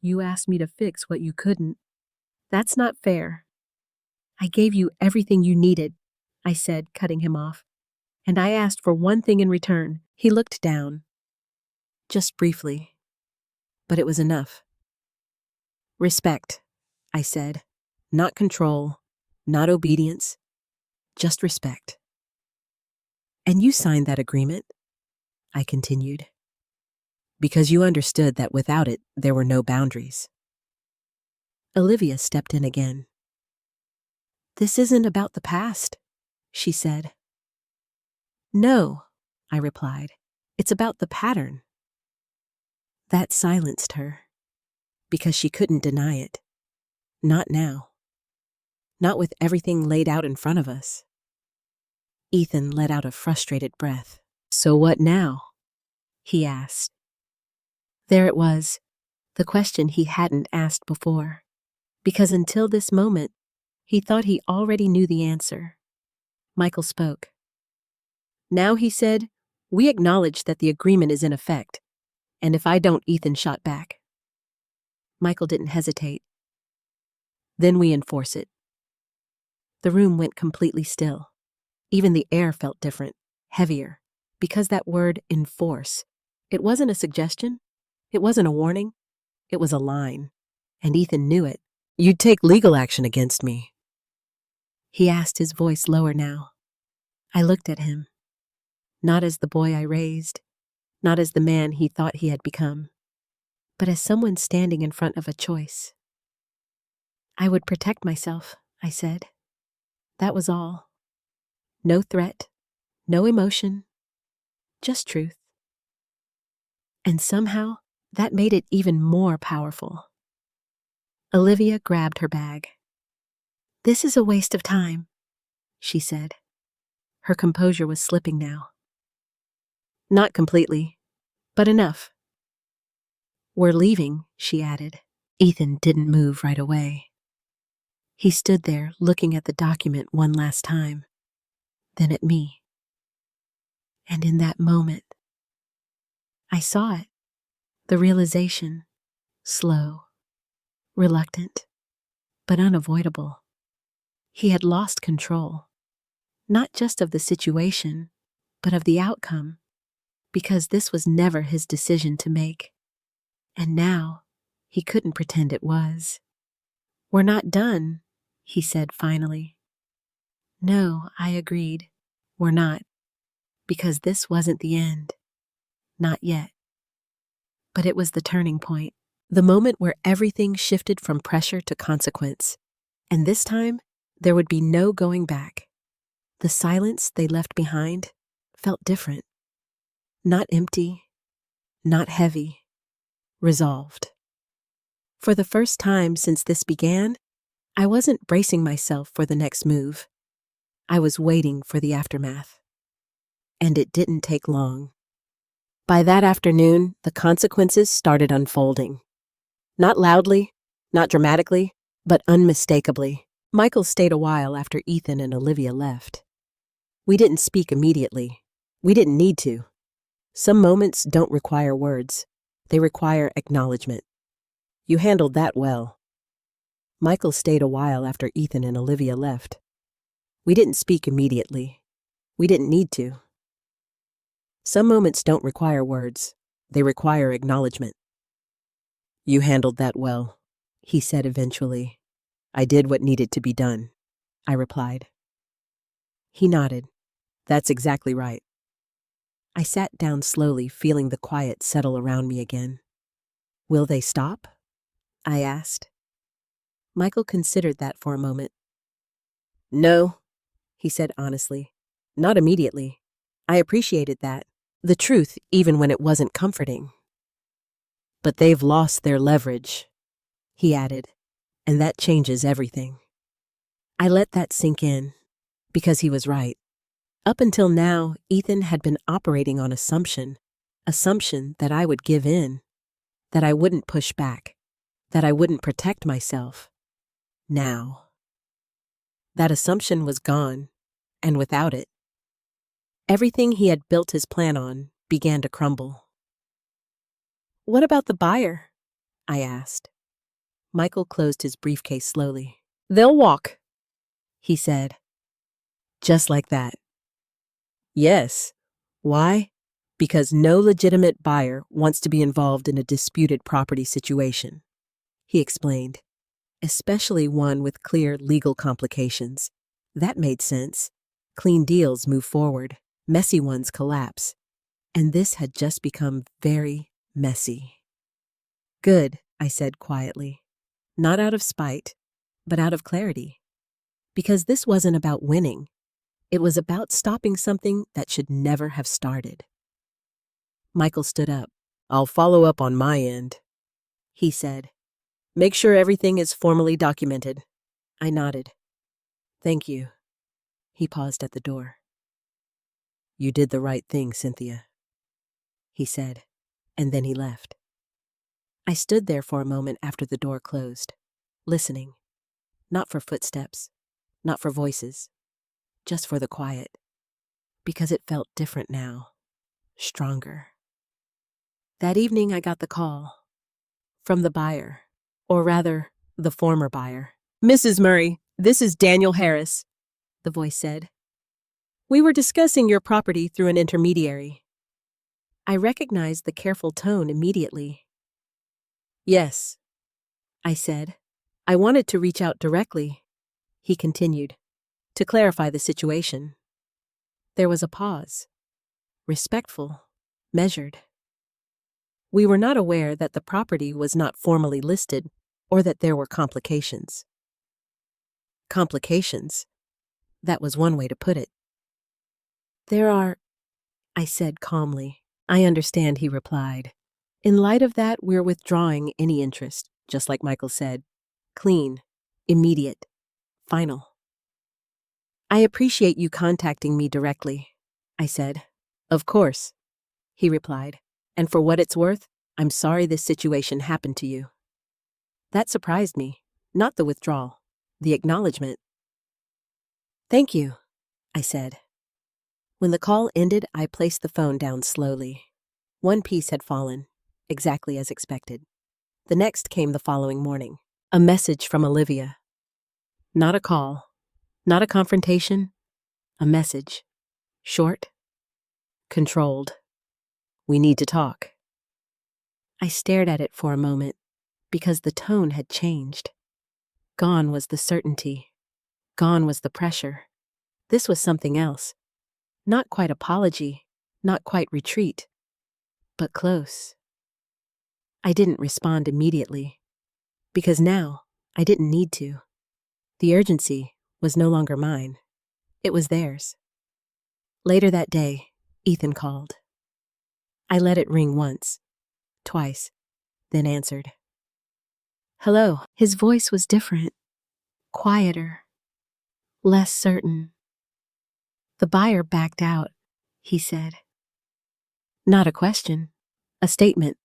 You asked me to fix what you couldn't. That's not fair. I gave you everything you needed, I said, cutting him off. And I asked for one thing in return. He looked down. Just briefly. But it was enough. Respect, I said. Not control, Not obedience, just respect. And you signed that agreement, I continued, because you understood that without it, there were no boundaries. Olivia stepped in again. This isn't about the past, she said. No, I replied. It's about the pattern. That silenced her, because she couldn't deny it. Not now. Not with everything laid out in front of us. Ethan let out a frustrated breath. So what now? He asked. There it was, the question he hadn't asked before, because until this moment, he thought he already knew the answer. Michael spoke. Now, he said, we acknowledge that the agreement is in effect, and if I don't, Ethan shot back. Michael didn't hesitate. Then we enforce it. The room went completely still. Even the air felt different, heavier, because that word enforce, it wasn't a suggestion, it wasn't a warning, it was a line, and Ethan knew it. You'd take legal action against me, he asked, his voice lower now. I looked at him, not as the boy I raised, not as the man he thought he had become, but as someone standing in front of a choice. I would protect myself, I said. That was all. No threat, no emotion, just truth. And somehow, that made it even more powerful. Olivia grabbed her bag. This is a waste of time, she said. Her composure was slipping now. Not completely, but enough. We're leaving, she added. Ethan didn't move right away. He stood there looking at the document one last time, then at me. And in that moment, I saw it, the realization, slow, reluctant, but unavoidable. He had lost control, not just of the situation, but of the outcome, because this was never his decision to make. And now, he couldn't pretend it was. We're not done, he said finally. No, I agreed. We're not, because this wasn't the end. Not yet. But it was the turning point, the moment where everything shifted from pressure to consequence. And this time, there would be no going back. The silence they left behind felt different. Not empty, not heavy, resolved. For the first time since this began, I wasn't bracing myself for the next move. I was waiting for the aftermath. And it didn't take long. By that afternoon, the consequences started unfolding. Not loudly, not dramatically, but unmistakably. Michael stayed a while after Ethan and Olivia left. We didn't speak immediately. We didn't need to. Some moments don't require words. They require acknowledgement. You handled that well. Michael stayed a while after Ethan and Olivia left. We didn't speak immediately. We didn't need to. Some moments don't require words. They require acknowledgement. You handled that well, he said eventually. I did what needed to be done, I replied. He nodded. That's exactly right. I sat down slowly, feeling the quiet settle around me again. Will they stop? I asked. Michael considered that for a moment. No, he said honestly. Not immediately. I appreciated that. The truth, even when it wasn't comforting. But they've lost their leverage, he added, and that changes everything. I let that sink in, because he was right. Up until now, Ethan had been operating on assumption that I would give in, that I wouldn't push back, that I wouldn't protect myself. Now, that assumption was gone, and without it, everything he had built his plan on began to crumble. What about the buyer? I asked. Michael closed his briefcase slowly. They'll walk, he said. Just like that. Yes. Why? Because no legitimate buyer wants to be involved in a disputed property situation, he explained. especially one with clear legal complications. That made sense. Clean deals move forward, messy ones collapse. And this had just become very messy. Good, I said quietly. Not out of spite, but out of clarity. Because this wasn't about winning. It was about stopping something that should never have started. Michael stood up. I'll follow up on my end, he said. Make sure everything is formally documented. I nodded. Thank you. He paused at the door. You did the right thing, Cynthia, he said, and then he left. I stood there for a moment after the door closed, listening, not for footsteps, not for voices, just for the quiet, because it felt different now, stronger. That evening I got the call from the buyer, or rather, the former buyer. Mrs. Murray, this is Daniel Harris, the voice said. We were discussing your property through an intermediary. I recognized the careful tone immediately. Yes, I said. I wanted to reach out directly, he continued, to clarify the situation. There was a pause, respectful, measured. We were not aware that the property was not formally listed or that there were complications. Complications? That was one way to put it. There are, I said calmly. I understand, he replied. In light of that, we're withdrawing any interest, just like Michael said. Clean, immediate, final. I appreciate you contacting me directly, I said. Of course, he replied. And for what it's worth, I'm sorry this situation happened to you. That surprised me, not the withdrawal, the acknowledgement. Thank you, I said. When the call ended, I placed the phone down slowly. One piece had fallen, exactly as expected. The next came the following morning. A message from Olivia. Not a call, not a confrontation, a message. Short, controlled. We need to talk. I stared at it for a moment, because the tone had changed. Gone was the certainty. Gone was the pressure. This was something else. Not quite apology, not quite retreat, but close. I didn't respond immediately, because now I didn't need to. The urgency was no longer mine. It was theirs. Later that day, Ethan called. I let it ring once, twice, then answered. Hello. His voice was different, quieter, less certain. The buyer backed out, he said. Not a question, a statement.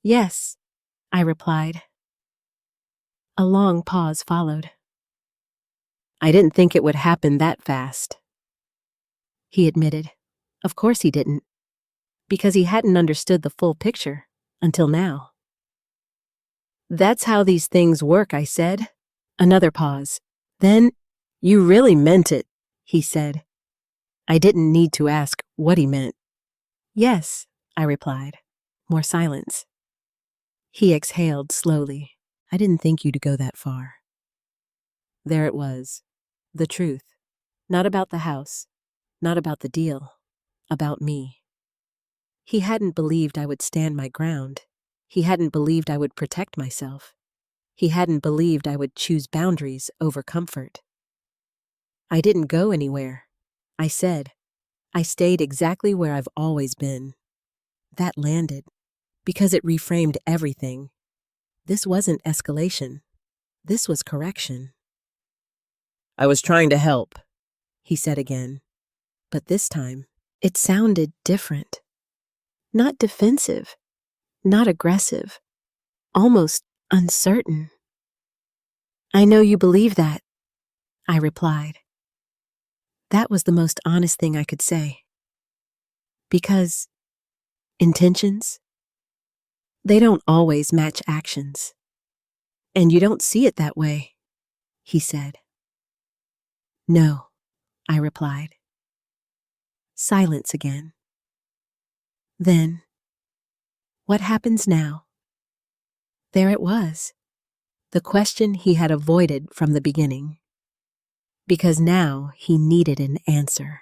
Yes, I replied. A long pause followed. I didn't think it would happen that fast, he admitted. Of course he didn't, because he hadn't understood the full picture until now. That's how these things work, I said. Another pause. Then, you really meant it, he said. I didn't need to ask what he meant. Yes, I replied. More silence. He exhaled slowly. I didn't think you to go that far. There it was. The truth. Not about the house. Not about the deal. About me. He hadn't believed I would stand my ground. He hadn't believed I would protect myself. He hadn't believed I would choose boundaries over comfort. I didn't go anywhere. I said. I stayed exactly where I've always been. That landed, because it reframed everything. This wasn't escalation. This was correction. I was trying to help, he said again. But this time, it sounded different. Not defensive, not aggressive, almost uncertain. I know you believe that, I replied. That was the most honest thing I could say. Because intentions, they don't always match actions. And you don't see it that way, he said. No, I replied. Silence again. Then, what happens now? There it was. The question he had avoided from the beginning. Because now he needed an answer.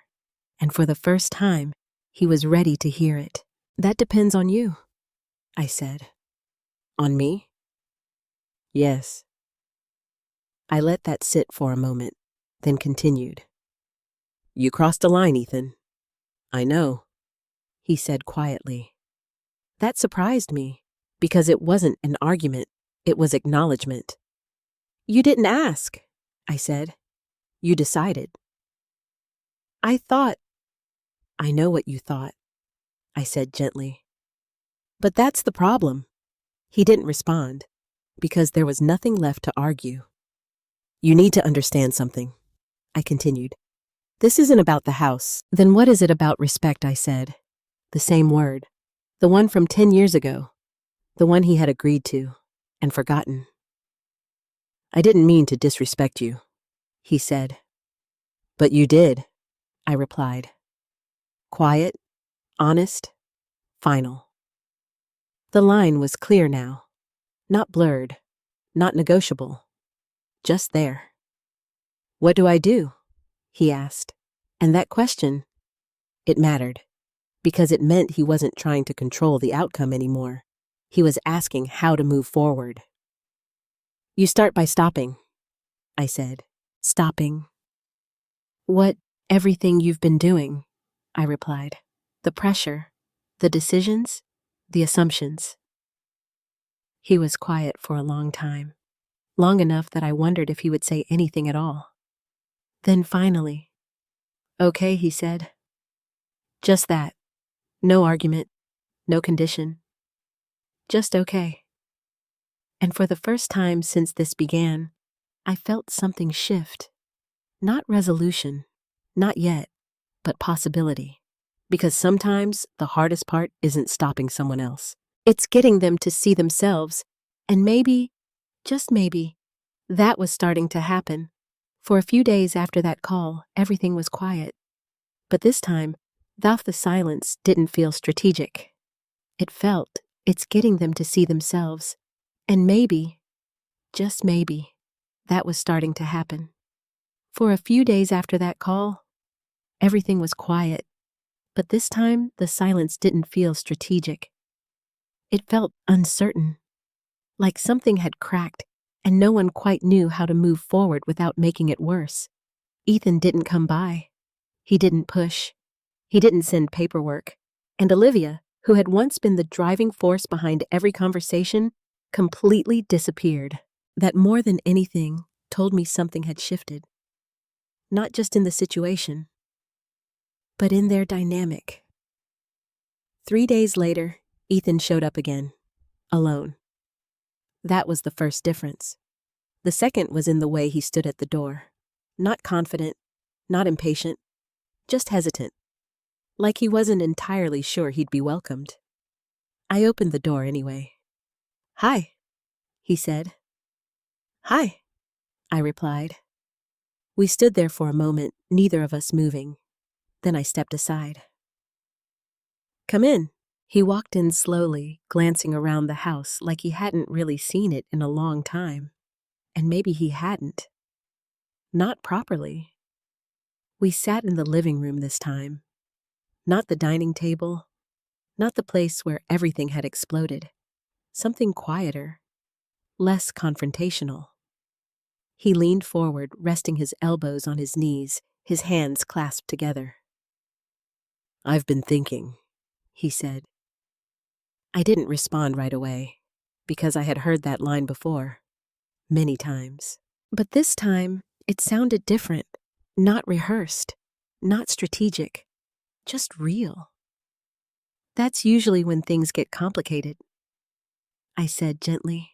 And for the first time, he was ready to hear it. That depends on you, I said. On me? Yes. I let that sit for a moment, then continued. You crossed a line, Ethan. I know, he said quietly. That surprised me, because it wasn't an argument, it was acknowledgement. You didn't ask, I said. You decided. I know what you thought, I said gently. But that's the problem. He didn't respond, because there was nothing left to argue. You need to understand something, I continued. This isn't about the house. Then what is it about respect, I said. The same word. The one from 10 years ago. The one he had agreed to and forgotten. I didn't mean to disrespect you, he said. But you did, I replied. Quiet, honest, final. The line was clear now. Not blurred, not negotiable. Just there. What do I do? He asked. And that question, it mattered, because it meant he wasn't trying to control the outcome anymore. He was asking how to move forward. You start by stopping, I said. Stopping. What, everything you've been doing, I replied. The pressure, the decisions, the assumptions. He was quiet for a long time, long enough that I wondered if he would say anything at all. Then finally, okay, he said. Just that. No argument, no condition. Just okay. And for the first time since this began, I felt something shift. Not resolution, not yet, but possibility. Because sometimes the hardest part isn't stopping someone else. It's getting them to see themselves, and maybe, just maybe, that was starting to happen. For a few days after that call, everything was quiet. But this time, the silence didn't feel strategic. It felt, it's getting them to see themselves. And maybe, just maybe, that was starting to happen. For a few days after that call, everything was quiet. But this time, the silence didn't feel strategic. It felt uncertain, like something had cracked and no one quite knew how to move forward without making it worse. Ethan didn't come by. He didn't push. He didn't send paperwork. And Olivia, who had once been the driving force behind every conversation, completely disappeared. That more than anything told me something had shifted. Not just in the situation, but in their dynamic. 3 days later, Ethan showed up again, alone. That was the first difference. The second was in the way he stood at the door. Not confident, not impatient, just hesitant. Like he wasn't entirely sure he'd be welcomed. I opened the door anyway. Hi, he said. Hi, I replied. We stood there for a moment, neither of us moving. Then I stepped aside. Come in. He walked in slowly, glancing around the house like he hadn't really seen it in a long time. And maybe he hadn't. Not properly. We sat in the living room this time. Not the dining table. Not the place where everything had exploded. Something quieter. Less confrontational. He leaned forward, resting his elbows on his knees, his hands clasped together. I've been thinking, he said. I didn't respond right away, because I had heard that line before, many times. But this time, it sounded different, not rehearsed, not strategic, just real. That's usually when things get complicated, I said gently.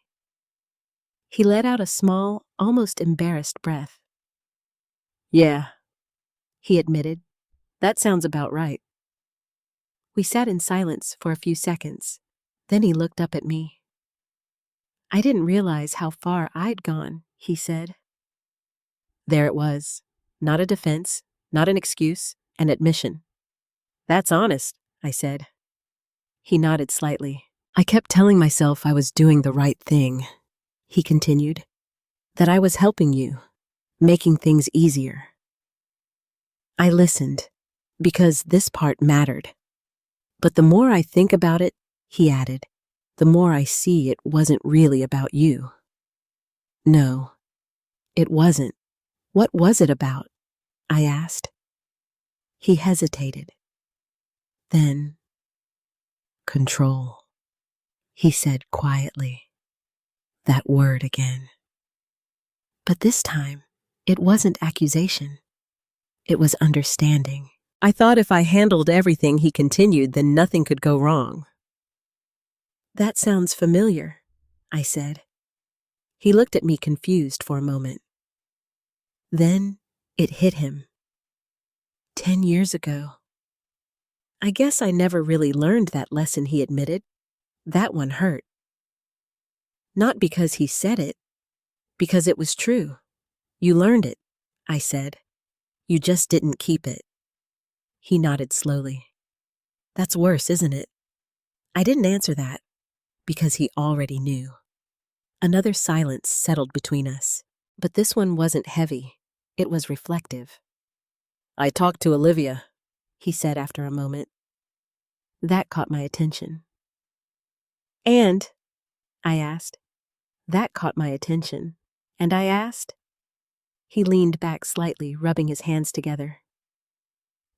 He let out a small, almost embarrassed breath. Yeah, he admitted. That sounds about right. We sat in silence for a few seconds. Then he looked up at me. I didn't realize how far I'd gone, he said. There it was. Not a defense, not an excuse, an admission. That's honest, I said. He nodded slightly. I kept telling myself I was doing the right thing, he continued. That I was helping you, making things easier. I listened, because this part mattered. But the more I think about it, he added, the more I see it wasn't really about you. No, it wasn't. What was it about? I asked. He hesitated. Then, control, he said quietly. That word again. But this time, it wasn't accusation. It was understanding. I thought if I handled everything, he continued, then nothing could go wrong. That sounds familiar, I said. He looked at me confused for a moment. Then it hit him. 10 years ago. I guess I never really learned that lesson, he admitted. That one hurt. Not because he said it, because it was true. You learned it, I said. You just didn't keep it. He nodded slowly. That's worse, isn't it? I didn't answer that, because he already knew. Another silence settled between us, but this one wasn't heavy. It was reflective. I talked to Olivia, he said after a moment. That caught my attention. And, I asked. That caught my attention. And I asked. He leaned back slightly, rubbing his hands together.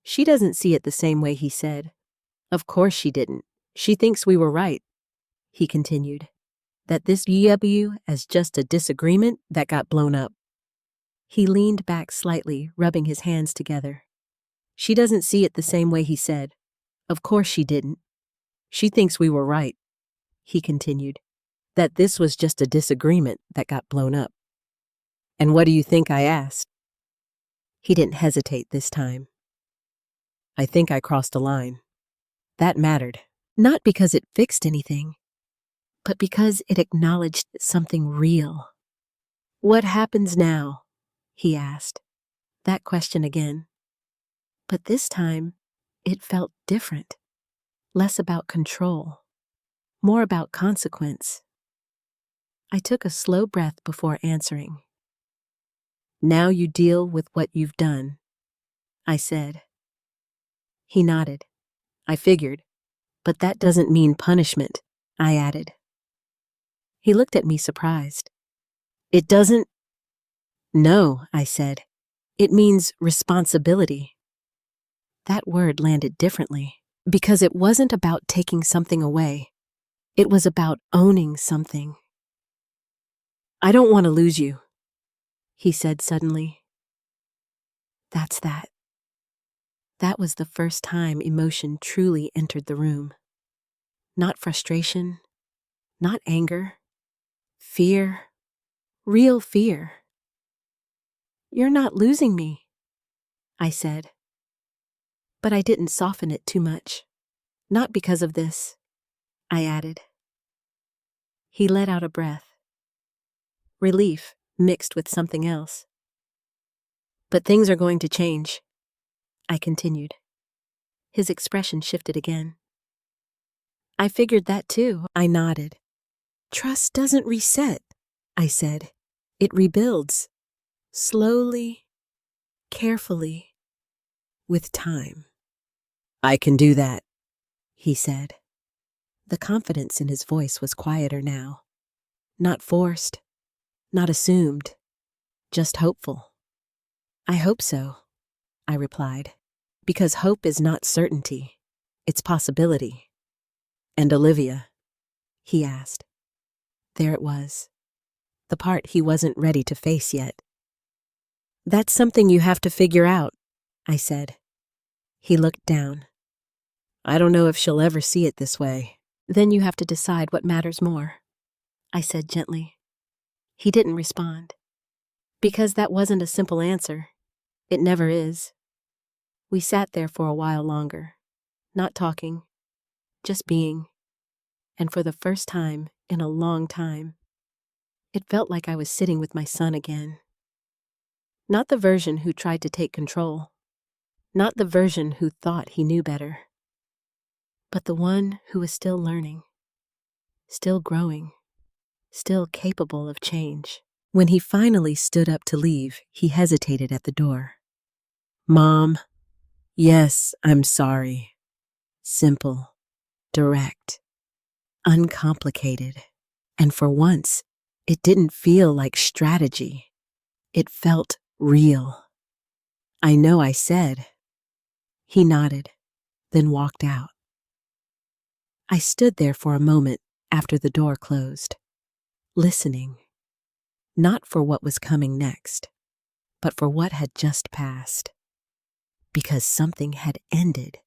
She doesn't see it the same way, he said. Of course she didn't. She thinks we were right, he continued. That this you as just a disagreement that got blown up. He leaned back slightly, rubbing his hands together. She doesn't see it the same way, he said. Of course she didn't. She thinks we were right, he continued. That this was just a disagreement that got blown up. And what do you think I asked? He didn't hesitate this time. I think I crossed a line. That mattered, not because it fixed anything, but because it acknowledged something real. What happens now? He asked. That question again. But this time, it felt different. Less about control, more about consequence. I took a slow breath before answering. Now you deal with what you've done, I said. He nodded. I figured, but that doesn't mean punishment, I added. He looked at me surprised. It doesn't? No, I said. It means responsibility. That word landed differently, because it wasn't about taking something away. It was about owning something. I don't want to lose you, he said suddenly. That's that. That was the first time emotion truly entered the room. Not frustration, not anger, fear, real fear. You're not losing me, I said. But I didn't soften it too much. Not because of this, I added. He let out a breath. Relief mixed with something else. But things are going to change, I continued. His expression shifted again. I figured that too, I nodded. Trust doesn't reset, I said. It rebuilds. Slowly, carefully, with time. I can do that, he said. The confidence in his voice was quieter now. Not forced, not assumed, just hopeful. I hope so, I replied, because hope is not certainty, it's possibility. And Olivia? He asked. There it was, the part he wasn't ready to face yet. That's something you have to figure out, I said. He looked down. I don't know if she'll ever see it this way. Then you have to decide what matters more, I said gently. He didn't respond. Because that wasn't a simple answer. It never is. We sat there for a while longer, not talking, just being. And for the first time in a long time, it felt like I was sitting with my son again. Not the version who tried to take control. Not the version who thought he knew better. But the one who was still learning, still growing, still capable of change. When he finally stood up to leave, he hesitated at the door. "Mom, yes, I'm sorry." Simple, direct, uncomplicated. And for once, it didn't feel like strategy. It felt real. "I know I said." He nodded, then walked out. I stood there for a moment after the door closed, listening, not for what was coming next, but for what had just passed. Because something had ended.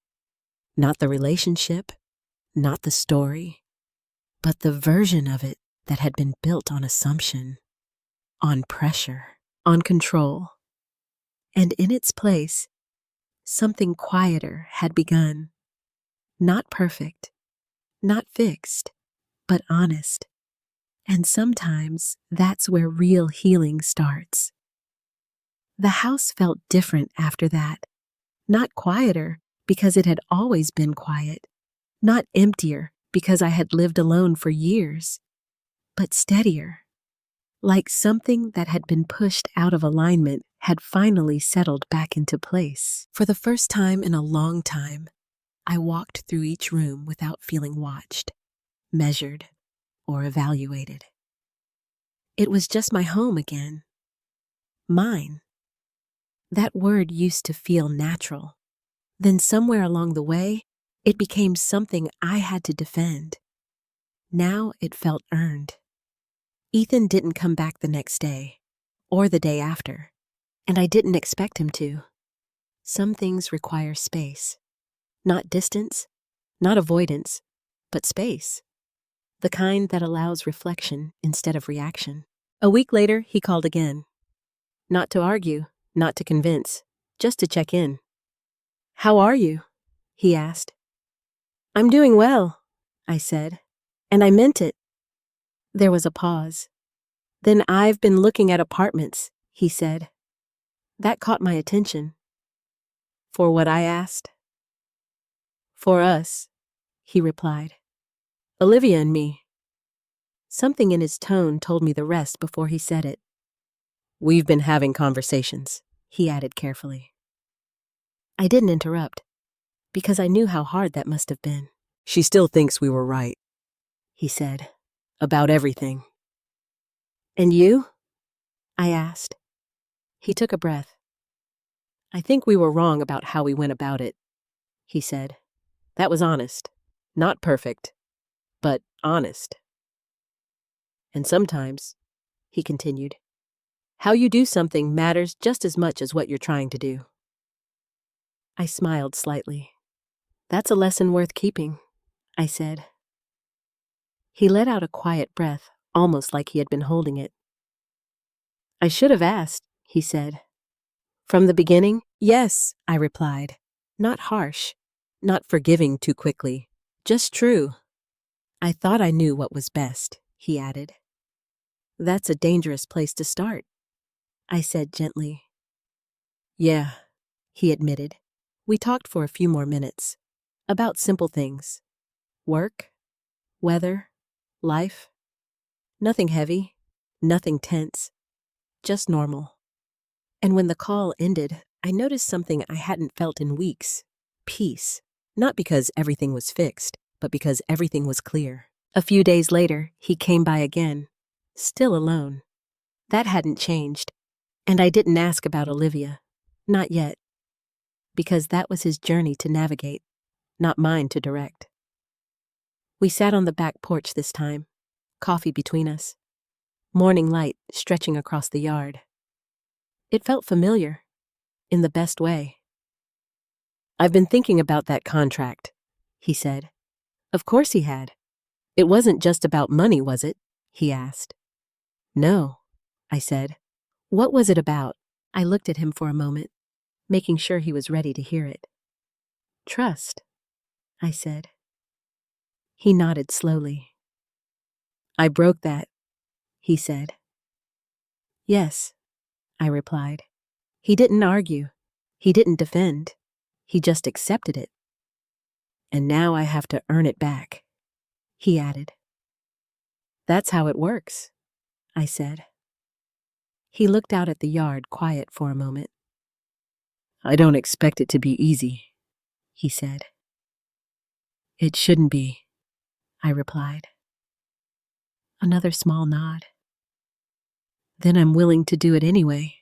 Not the relationship, not the story, but the version of it that had been built on assumption, on pressure, on control. And in its place, something quieter had begun. Not perfect, not fixed, but honest. And sometimes that's where real healing starts. The house felt different after that. Not quieter because it had always been quiet. Not emptier because I had lived alone for years. But steadier. Like something that had been pushed out of alignment had finally settled back into place. For the first time in a long time, I walked through each room without feeling watched, measured, or evaluated. It was just my home again. Mine. That word used to feel natural. Then somewhere along the way, it became something I had to defend. Now it felt earned. Ethan didn't come back the next day, or the day after, and I didn't expect him to. Some things require space. Not distance, not avoidance, but space. The kind that allows reflection instead of reaction. A week later, he called again. Not to argue, not to convince, just to check in. "How are you?" he asked. "I'm doing well," I said, and I meant it. There was a pause. "Then I've been looking at apartments," he said. That caught my attention. "For what?" I asked. "For us," he replied. "Olivia and me." Something in his tone told me the rest before he said it. "We've been having conversations," he added carefully. I didn't interrupt, because I knew how hard that must have been. "She still thinks we were right," he said, "about everything." "And you?" I asked. He took a breath. "I think we were wrong about how we went about it," he said. "That was honest. Not perfect, but honest. And sometimes," he continued, "how you do something matters just as much as what you're trying to do." I smiled slightly. "That's a lesson worth keeping," I said. He let out a quiet breath, almost like he had been holding it. "I should have asked," he said. "From the beginning?" "Yes," I replied. Not harsh, not forgiving too quickly, just true. "I thought I knew what was best," he added. "That's a dangerous place to start," I said gently. "Yeah," he admitted. We talked for a few more minutes, about simple things. Work, weather, life. Nothing heavy, nothing tense, just normal. And when the call ended, I noticed something I hadn't felt in weeks. Peace. Not because everything was fixed, but because everything was clear. A few days later, he came by again, still alone. That hadn't changed, and I didn't ask about Olivia. Not yet. Because that was his journey to navigate, not mine to direct. We sat on the back porch this time, coffee between us, morning light stretching across the yard. It felt familiar, in the best way. "I've been thinking about that contract," he said. Of course he had. "It wasn't just about money, was it?" he asked. "No," I said. "What was it about?" I looked at him for a moment, making sure he was ready to hear it. "Trust," I said. He nodded slowly. "I broke that," he said. "Yes," I replied. He didn't argue. He didn't defend. He just accepted it. "And now I have to earn it back," he added. That's how it works, I said. He looked out at the yard, quiet for a moment. I don't expect it to be easy, he said. It shouldn't be, I replied. Another small nod. Then I'm willing to do it anyway.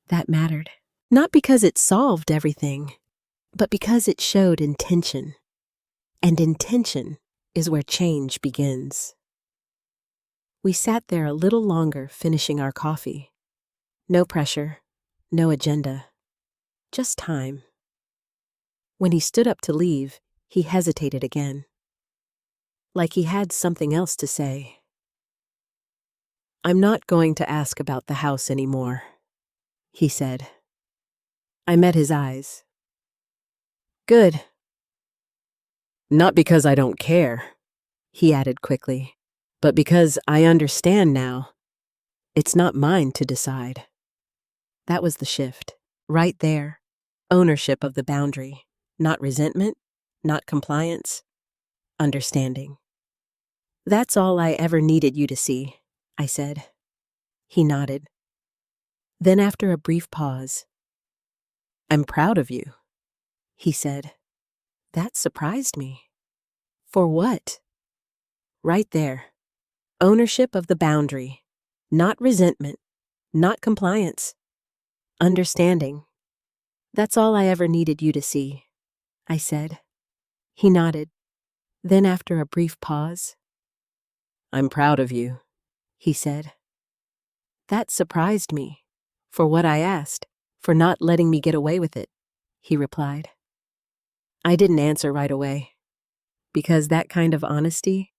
That mattered. Not because it solved everything, but because it showed intention. And intention is where change begins. We sat there a little longer, finishing our coffee. No pressure, no agenda, just time. When he stood up to leave, he hesitated again, like he had something else to say. I'm not going to ask about the house anymore, he said. I met his eyes. Good. Not because I don't care, he added quickly, but because I understand now. It's not mine to decide. That was the shift, right there. Ownership of the boundary, not resentment, not compliance, understanding. That's all I ever needed you to see, I said. He nodded. Then after a brief pause, I'm proud of you, he said. That surprised me. For what? Right there. Ownership of the boundary, not resentment, not compliance, understanding. That's all I ever needed you to see, I said. He nodded. Then after a brief pause, I'm proud of you, he said. That surprised me. For what I asked, for not letting me get away with it, he replied. I didn't answer right away, because that kind of honesty,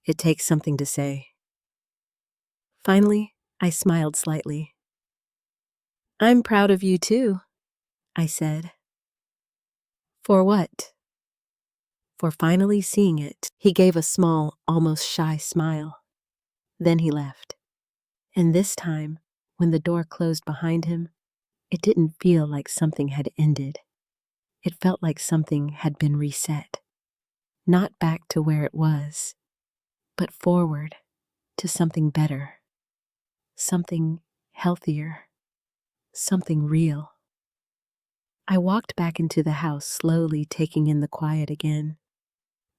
it takes something to say. Finally, I smiled slightly. I'm proud of you too, I said. For what? For finally seeing it. He gave a small, almost shy smile. Then he left. And this time, when the door closed behind him, it didn't feel like something had ended. It felt like something had been reset. Not back to where it was, but forward to something better, something healthier, something real. I walked back into the house, slowly taking in the quiet again.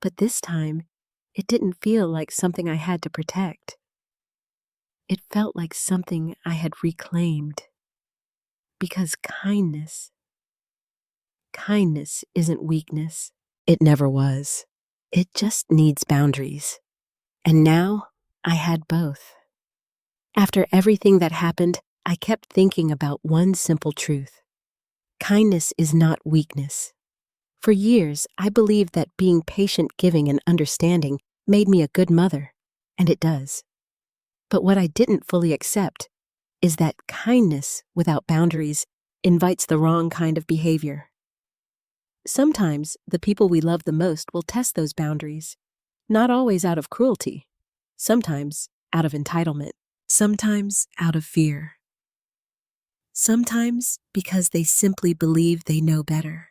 But this time, it didn't feel like something I had to protect. It felt like something I had reclaimed. Because kindness isn't weakness. It never was. It just needs boundaries. And now, I had both. After everything that happened, I kept thinking about one simple truth. Kindness is not weakness. For years, I believed that being patient, giving, and understanding made me a good mother, and it does. But what I didn't fully accept is that kindness without boundaries invites the wrong kind of behavior. Sometimes the people we love the most will test those boundaries, not always out of cruelty, sometimes out of entitlement, sometimes out of fear, sometimes because they simply believe they know better.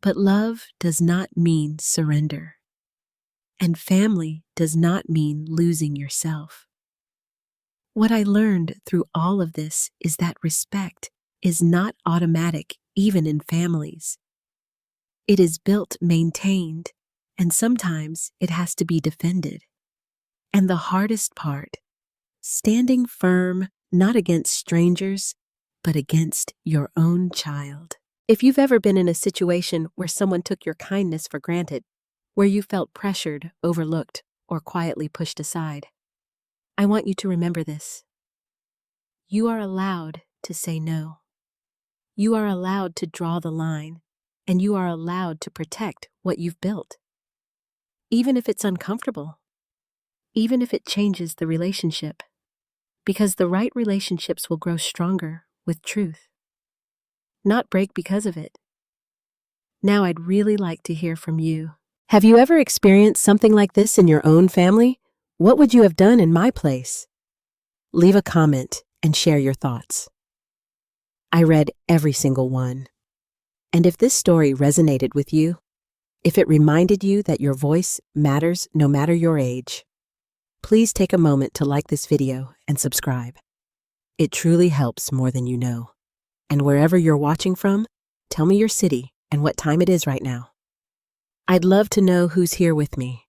But love does not mean surrender, and family does not mean losing yourself. What I learned through all of this is that respect is not automatic even in families. It is built, maintained, and sometimes it has to be defended. And the hardest part, standing firm not against strangers, but against your own child. If you've ever been in a situation where someone took your kindness for granted, where you felt pressured, overlooked, or quietly pushed aside, I want you to remember this. You are allowed to say no. You are allowed to draw the line, and you are allowed to protect what you've built. Even if it's uncomfortable, even if it changes the relationship, because the right relationships will grow stronger with truth, not break because of it. Now I'd really like to hear from you. Have you ever experienced something like this in your own family? What would you have done in my place? Leave a comment and share your thoughts. I read every single one. And if this story resonated with you, if it reminded you that your voice matters no matter your age, please take a moment to like this video and subscribe. It truly helps more than you know. And wherever you're watching from, tell me your city and what time it is right now. I'd love to know who's here with me.